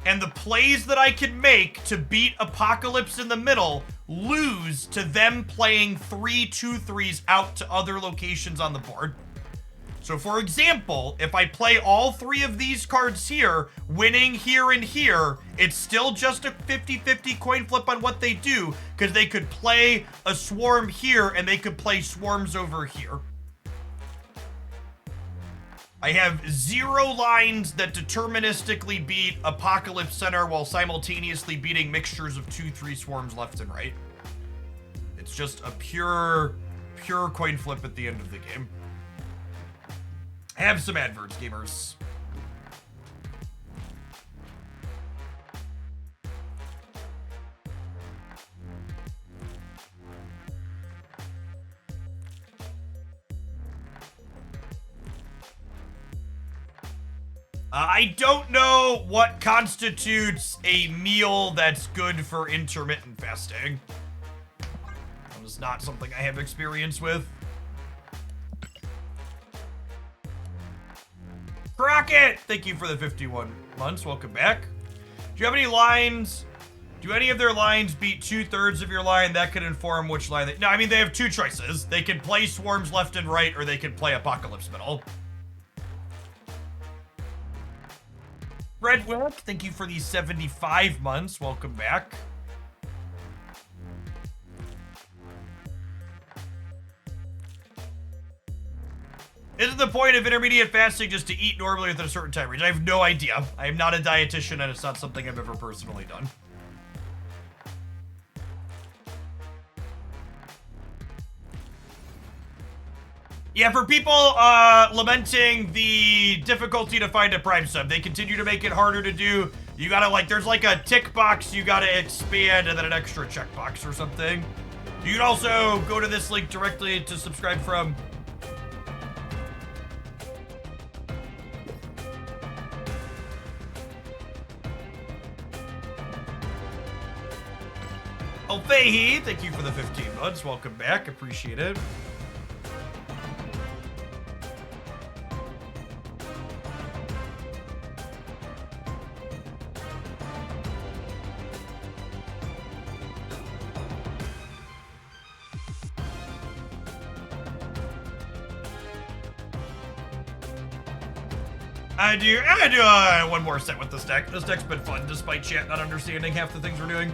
And the plays that I can make to beat Apocalypse in the middle lose to them playing 3 2/3s out to other locations on the board. So for example, if I play all 3 of these cards here, winning here and here, it's still just a 50-50 coin flip on what they do, because they could play a swarm here and they could play swarms over here. I have 0 lines that deterministically beat Apocalypse Center while simultaneously beating mixtures of 2-3 swarms left and right. It's just a pure coin flip at the end of the game. Have some adverts, gamers. I don't know what constitutes a meal that's good for intermittent fasting. That is not something I have experience with. Crockett, thank you for the 51 months. Welcome back. Do you have any lines? Do any of their lines beat 2/3 of your line? That could inform which line they... No, I mean, they have 2 choices. They can play swarms left and right, or they can play Apocalypse middle. Red Wilk, thank you for the 75 months. Welcome back. Isn't the point of intermediate fasting just to eat normally within a certain time range? I have no idea. I am not a dietitian, and it's not something I've ever personally done. Yeah, for people lamenting the difficulty to find a Prime sub, they continue to make it harder to do. You gotta, like, there's like a tick box you gotta expand and then an extra checkbox or something. You can also go to this link directly to subscribe from. Oh, Fahey, thank you for the 15 months. Welcome back. Appreciate it. I do one more set with this deck. This deck's been fun, despite chat not understanding half the things we're doing.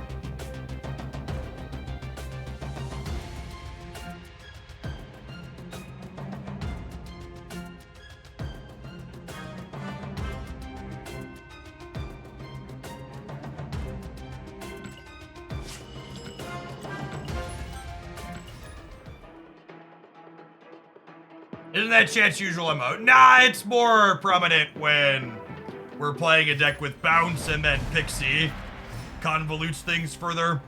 Isn't that chat's usual emote? Nah, it's more prominent when we're playing a deck with Bounce and then Pixie convolutes things further.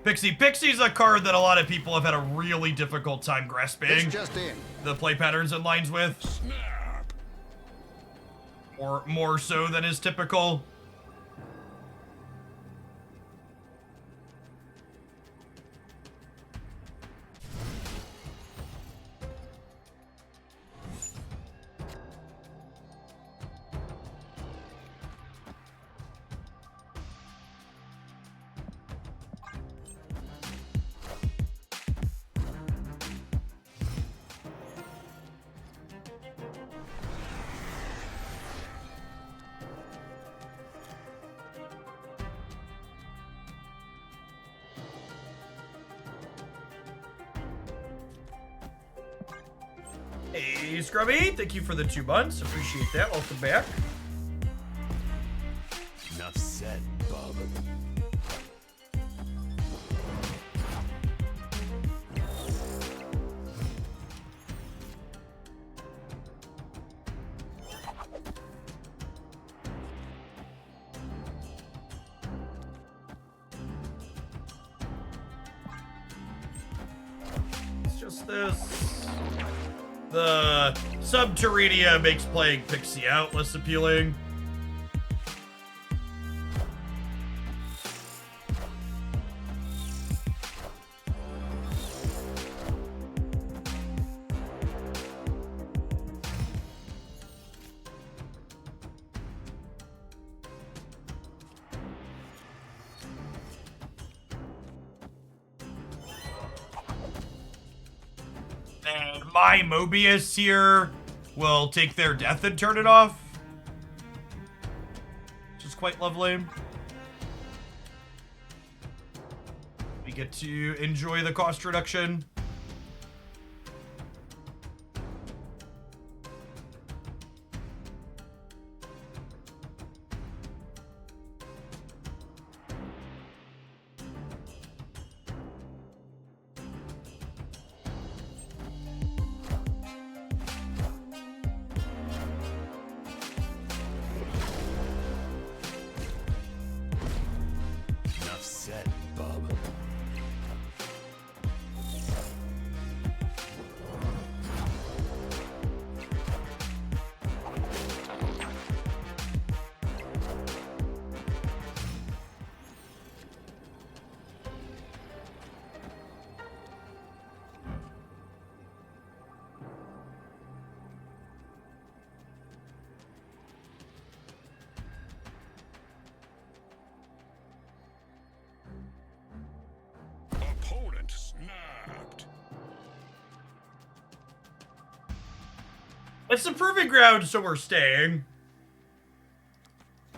Pixie's a card that a lot of people have had a really difficult time grasping the play patterns and lines with. Snap. More so than is typical. Hey, Scrubby, thank you for the 2 months. Appreciate that. Welcome back. Enough said, bub. It's just this. The Subterranea makes playing Pixie out less appealing. And my Mobius here will take their death and turn it off. Which is quite lovely. We get to enjoy the cost reduction. Opponent snapped. It's the proving ground, so we're staying.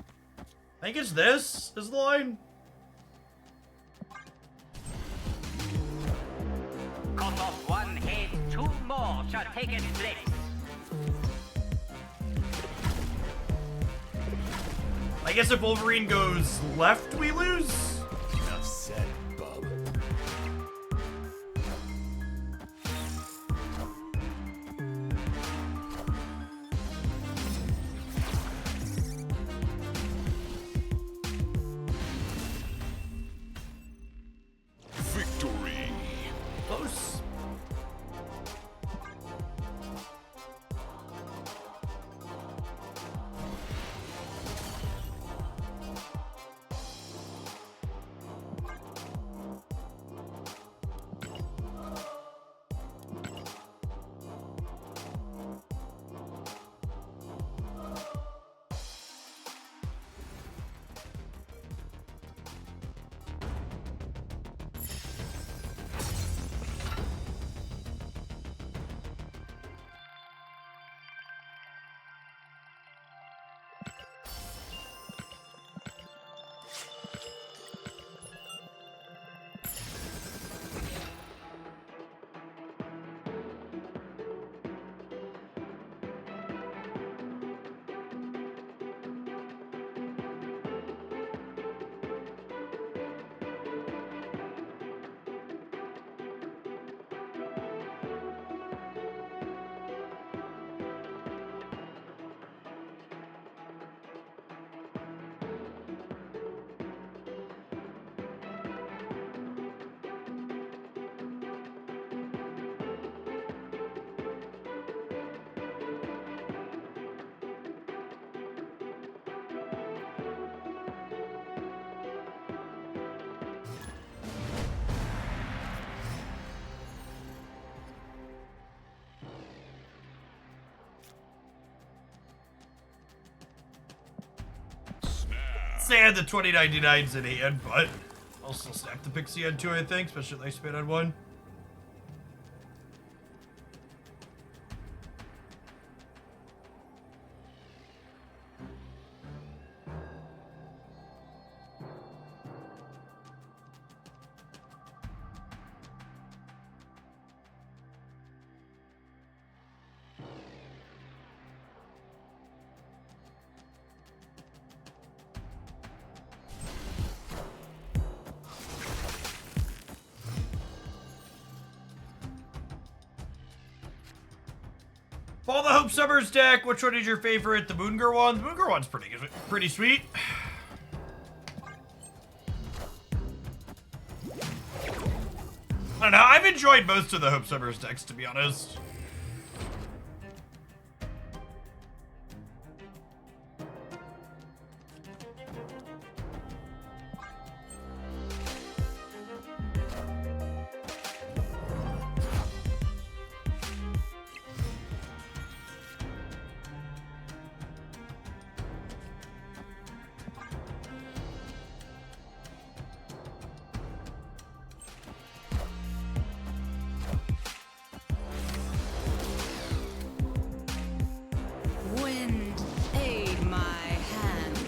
I think it's this is the line. Cost of 1 hit, 2 more shall take its place. I guess if Wolverine goes left, we lose. Enough said, bub. say I had the 2099s in hand, but I'll still snap the Pixie on 2, I think, especially if they spin on 1. All the Hope Summers deck, which one is your favorite? The Moongar one? The Moongar one's pretty sweet. I don't know, I've enjoyed most of the Hope Summers decks, to be honest. Wind, aid my hand.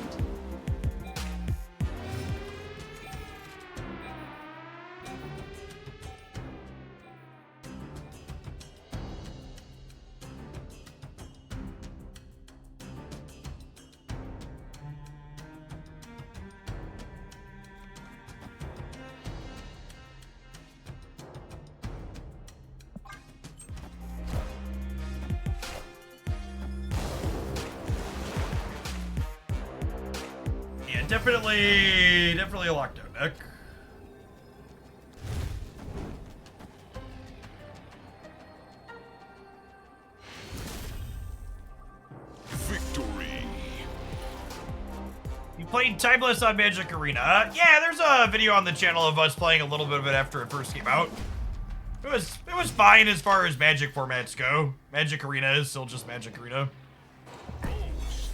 Yeah, definitely a lockdown deck. Victory. You played Timeless on Magic Arena. Yeah, there's a video on the channel of us playing a little bit of it after it first came out. It was fine as far as Magic formats go. Magic Arena is still just Magic Arena.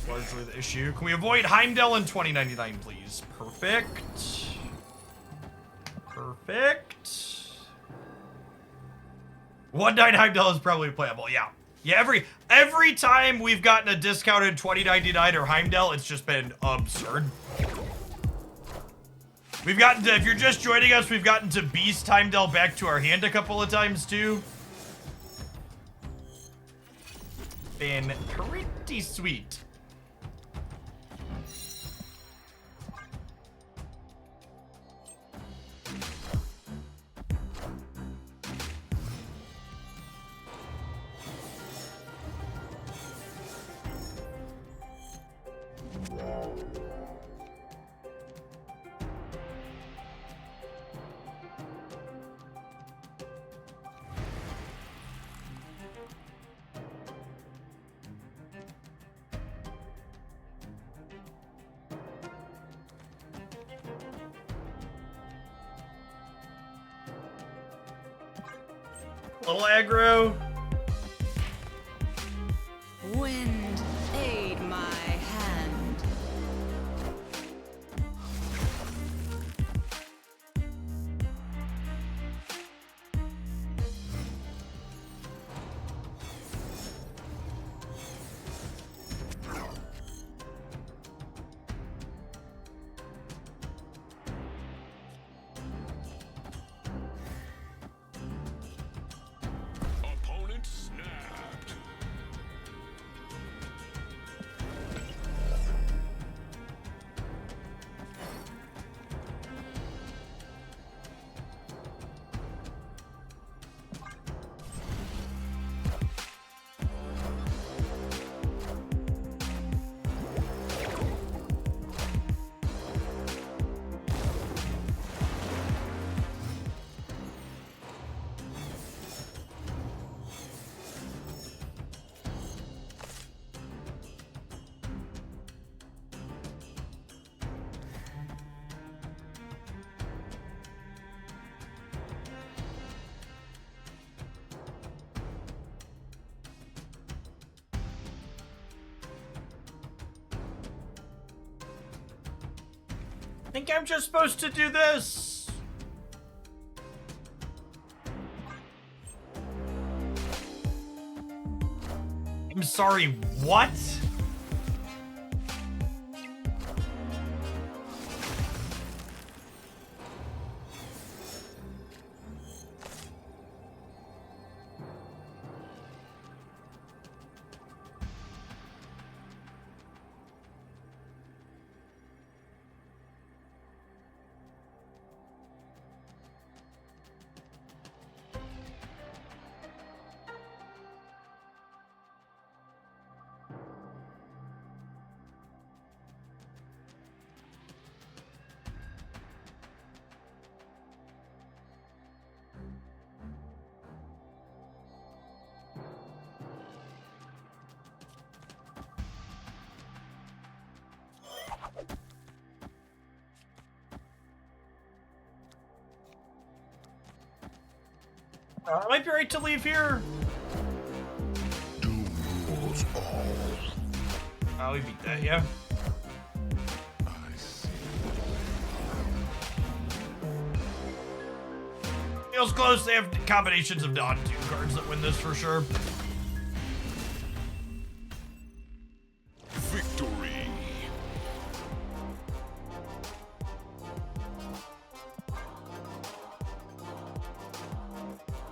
Largely the issue. Can we avoid Heimdall in 2099, please? Perfect. Perfect. 1/9 Heimdall is probably playable, yeah. Yeah, every time we've gotten a discounted 2099 or Heimdall, it's just been absurd. We've gotten to, if you're just joining us, we've gotten to Beast Heimdall back to our hand a couple of times too. Been pretty sweet. Little aggro. Wind, aid my hand. Opponent snapped. think I'm just supposed to do this. I'm sorry, what? I might be right to leave here. Doom rules all. Oh, we beat that, yeah. I see. Feels close. They have combinations of non-2 cards that win this for sure. Victory.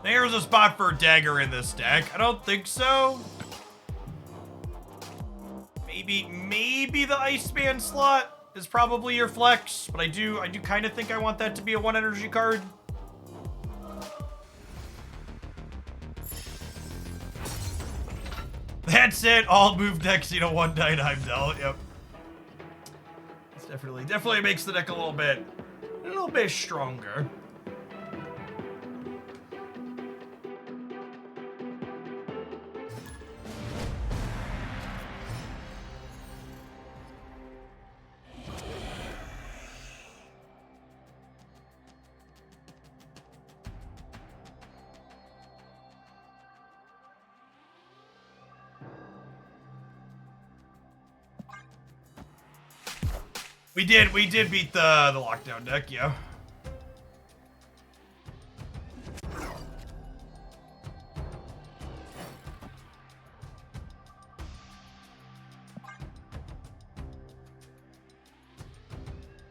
There's a spot for a dagger in this deck. I don't think so. Maybe the Iceman slot is probably your flex, but I do kind of think I want that to be a 1 energy card. That's it. All move decks, 1/9 Heimdall. Yep. This definitely makes the deck a little bit stronger. We did beat the lockdown deck, yeah.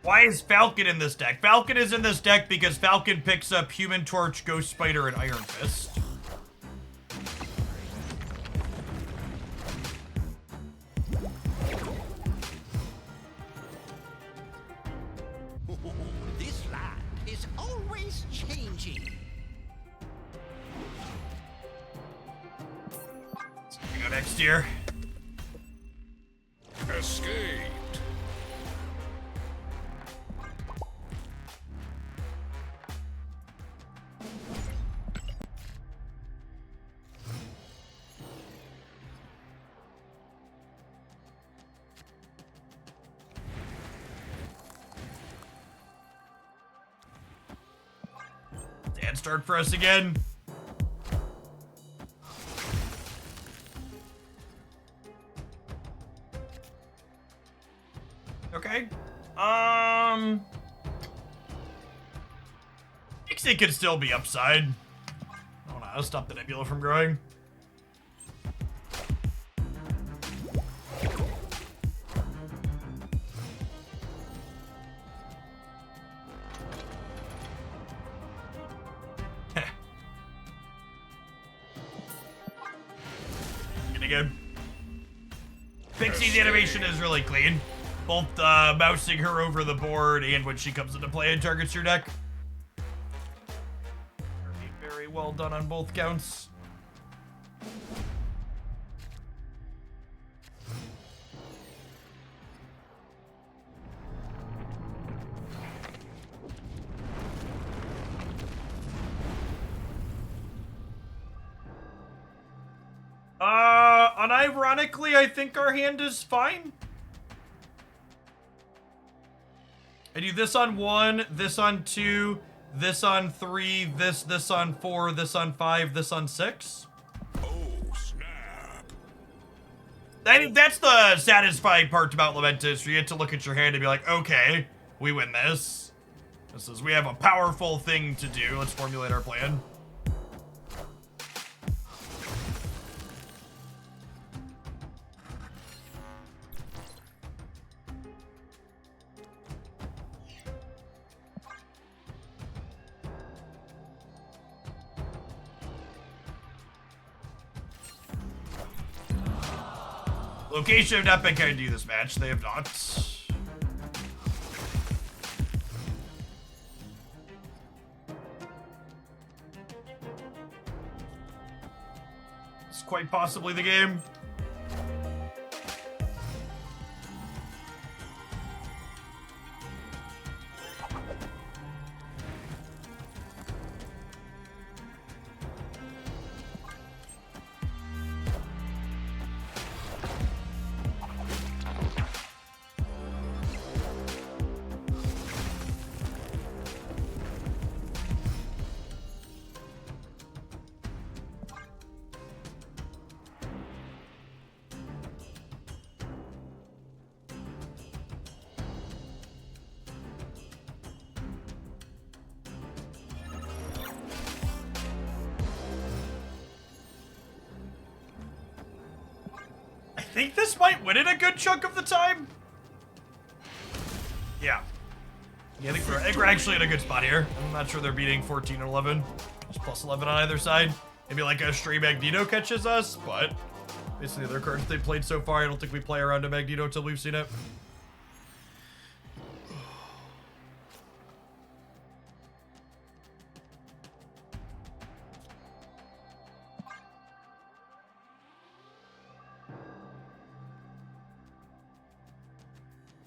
Why is Falcon in this deck? Falcon is in this deck because Falcon picks up Human Torch, Ghost Spider, and Iron Fist. This land is always changing. We go next year. Escaped. Dan start for us again. Okay. Pixie could still be upside. I don't know, stop the nebula from growing. Again. Pixie's animation is really clean. Both mousing her over the board and when she comes into play and targets your deck. Very well done on both counts. Unironically, I think our hand is fine. I do this on 1, this on 2, this on 3, this on 4, this on 5, this on 6. Oh, snap. That's the satisfying part about Lamentis. You get to look at your hand and be like, okay, we win this. This is, we have a powerful thing to do. Let's formulate our plan. Location have not been kind to you this match. They have not. It's quite possibly the game. I think this might win it a good chunk of the time. Yeah. Yeah, I think we're actually in a good spot here. I'm not sure they're beating 14 and 11. Just plus 11 on either side. Maybe like a stray Magneto catches us, but basically the other cards they played so far, I don't think we play around a Magneto until we've seen it.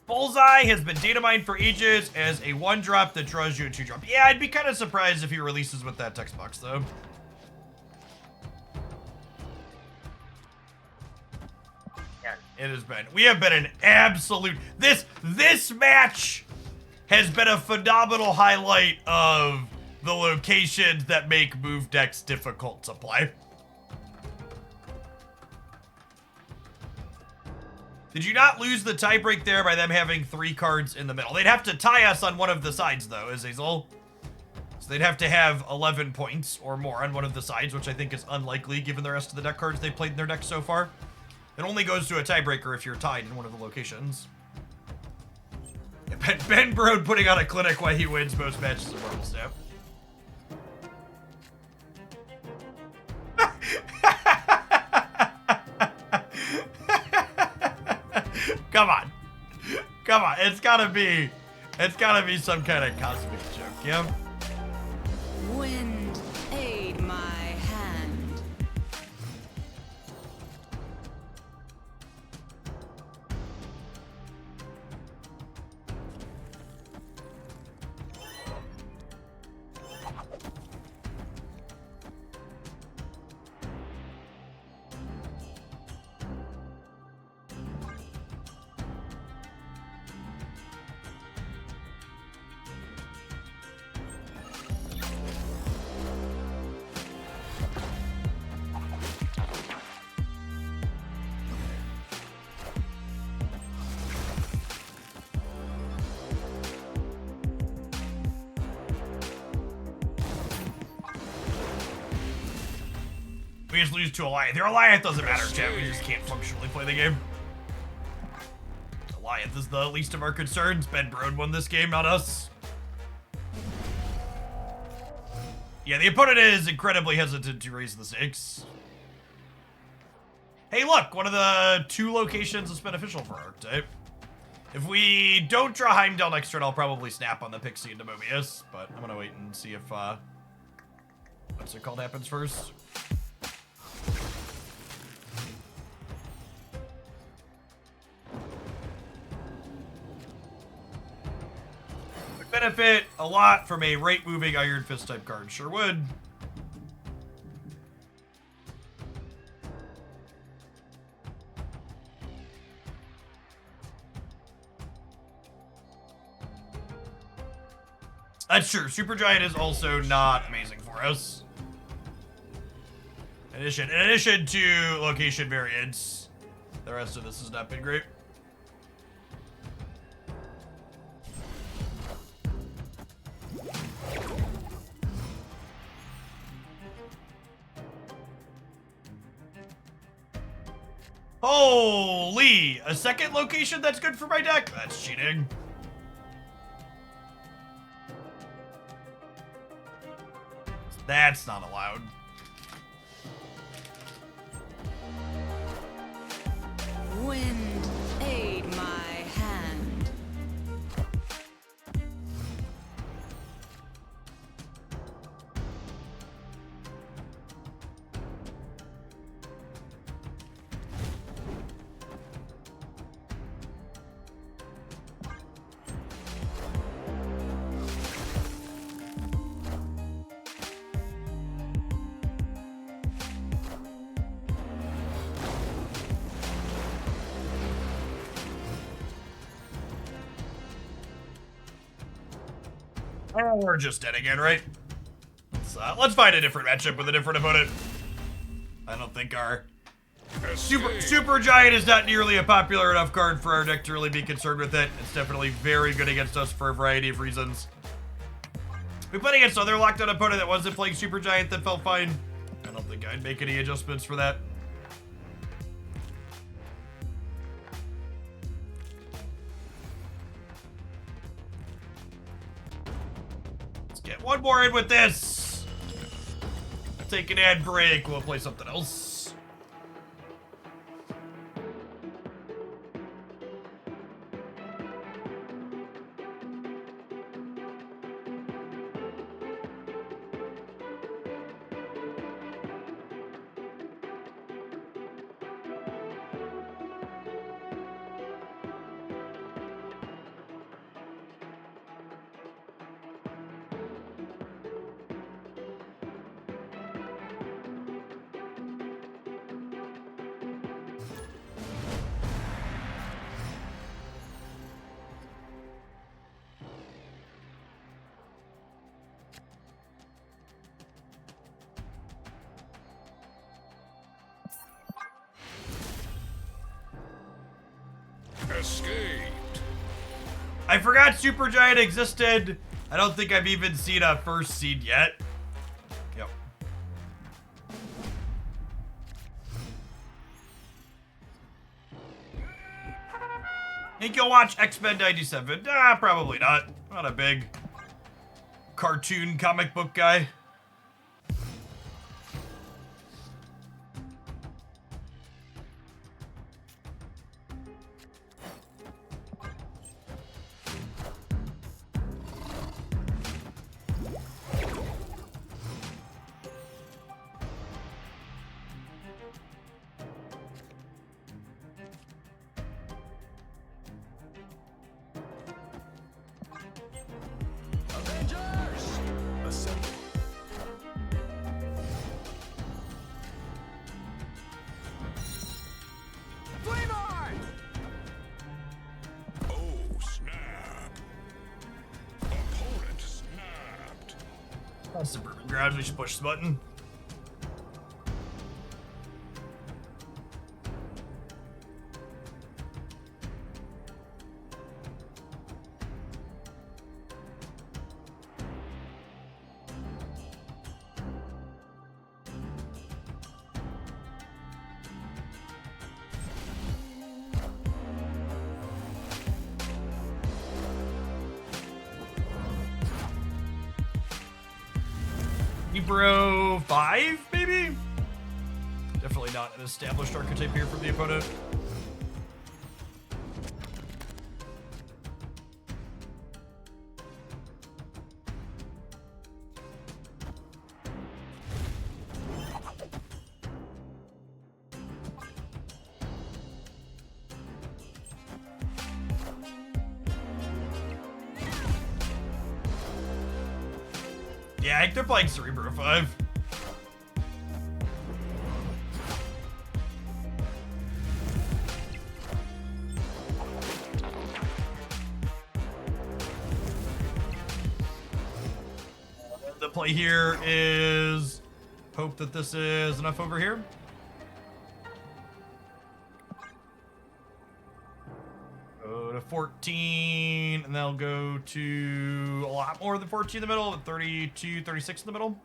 Bullseye has been data mined for ages as a 1-drop that draws you a 2-drop. Yeah, I'd be kind of surprised if he releases with that text box, though. Yeah, it has been. We have been an absolute... This match has been a phenomenal highlight of the locations that make move decks difficult to play. Did you not lose the tiebreak there by them having 3 cards in the middle? They'd have to tie us on one of the sides, though, Azazel. So they'd have to have 11 points or more on one of the sides, which I think is unlikely given the rest of the deck cards they played in their deck so far. It only goes to a tiebreaker if you're tied in one of the locations. Yeah, Ben Brode putting on a clinic why he wins most matches of Marvel Snap. Come on. Come on. It's gotta be some kind of cosmic joke, yeah? Wind, aid my hand. We just lose to Allianth. Their Allianth doesn't matter, chat. We just can't functionally play the game. Allianth is the least of our concerns. Ben Brode won this game, not us. Yeah, the opponent is incredibly hesitant to raise the stakes. Hey, look, one of the 2 locations is beneficial for Archetype. If we don't draw Heimdall next turn, I'll probably snap on the Pixie into Mobius, but I'm gonna wait and see if, what's it called happens first. Would benefit a lot from a rate-moving Iron Fist type card. Sure would. That's true. Supergiant is also not amazing for us. In addition to location variants, the rest of this has not been great. Holy! A second location that's good for my deck? That's cheating. That's not allowed. Wind, aid my hand. Oh, we're just dead again, right? Let's find a different matchup with a different opponent. I don't think our Super Giant is not nearly a popular enough card for our deck to really be concerned with it. It's definitely very good against us for a variety of reasons. We played against another locked out opponent that wasn't playing Super Giant that felt fine. I don't think I'd make any adjustments for that. Let's get one more in with this. Take an ad break. We'll play something else. Escaped. I forgot Super Giant existed. I don't think I've even seen a first seed yet. Yep. Think you'll watch X-Men 97? Nah, probably not. Not a big cartoon comic book guy. Avengers! Assemble. Flame on! Oh, snap. Opponent snapped. Suburban Garage, we should push this button. Bro 5, maybe? Definitely not an established archetype here for the opponent. Yeah, I think they're playing Cerebro 5. The play here is hope that this is enough over here. Go to 14, and they'll go to a lot more than 14 in the middle, 32, 36 in the middle.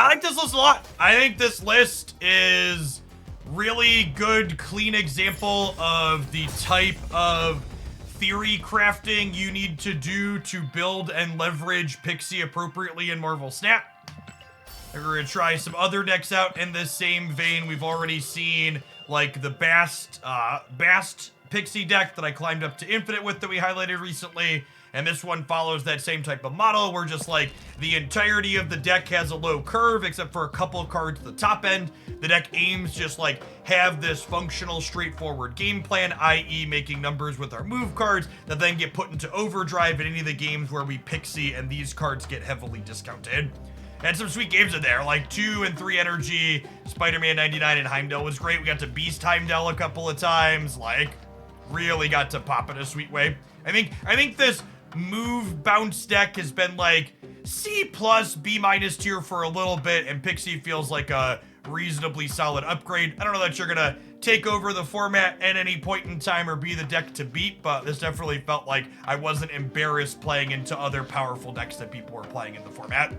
I like this list a lot. I think this list is really good, clean example of the type of theory crafting you need to do to build and leverage Pixie appropriately in Marvel Snap. We're gonna try some other decks out in this same vein. We've already seen like the Bast Pixie deck that I climbed up to Infinite with that we highlighted recently. And this one follows that same type of model where just like the entirety of the deck has a low curve except for a couple of cards at the top end. The deck aims just like have this functional, straightforward game plan, i.e. making numbers with our move cards that then get put into overdrive in any of the games where we Pixie and these cards get heavily discounted. Had some sweet games in there, like 2 and 3 energy, Spider-Man 99 and Heimdall was great. We got to Beast Heimdall a couple of times, like really got to pop in a sweet way. I think this move bounce deck has been like C+, B- tier for a little bit, and Pixie feels like a reasonably solid upgrade. I don't know that you're gonna take over the format at any point in time or be the deck to beat, but this definitely felt like I wasn't embarrassed playing into other powerful decks that people were playing in the format.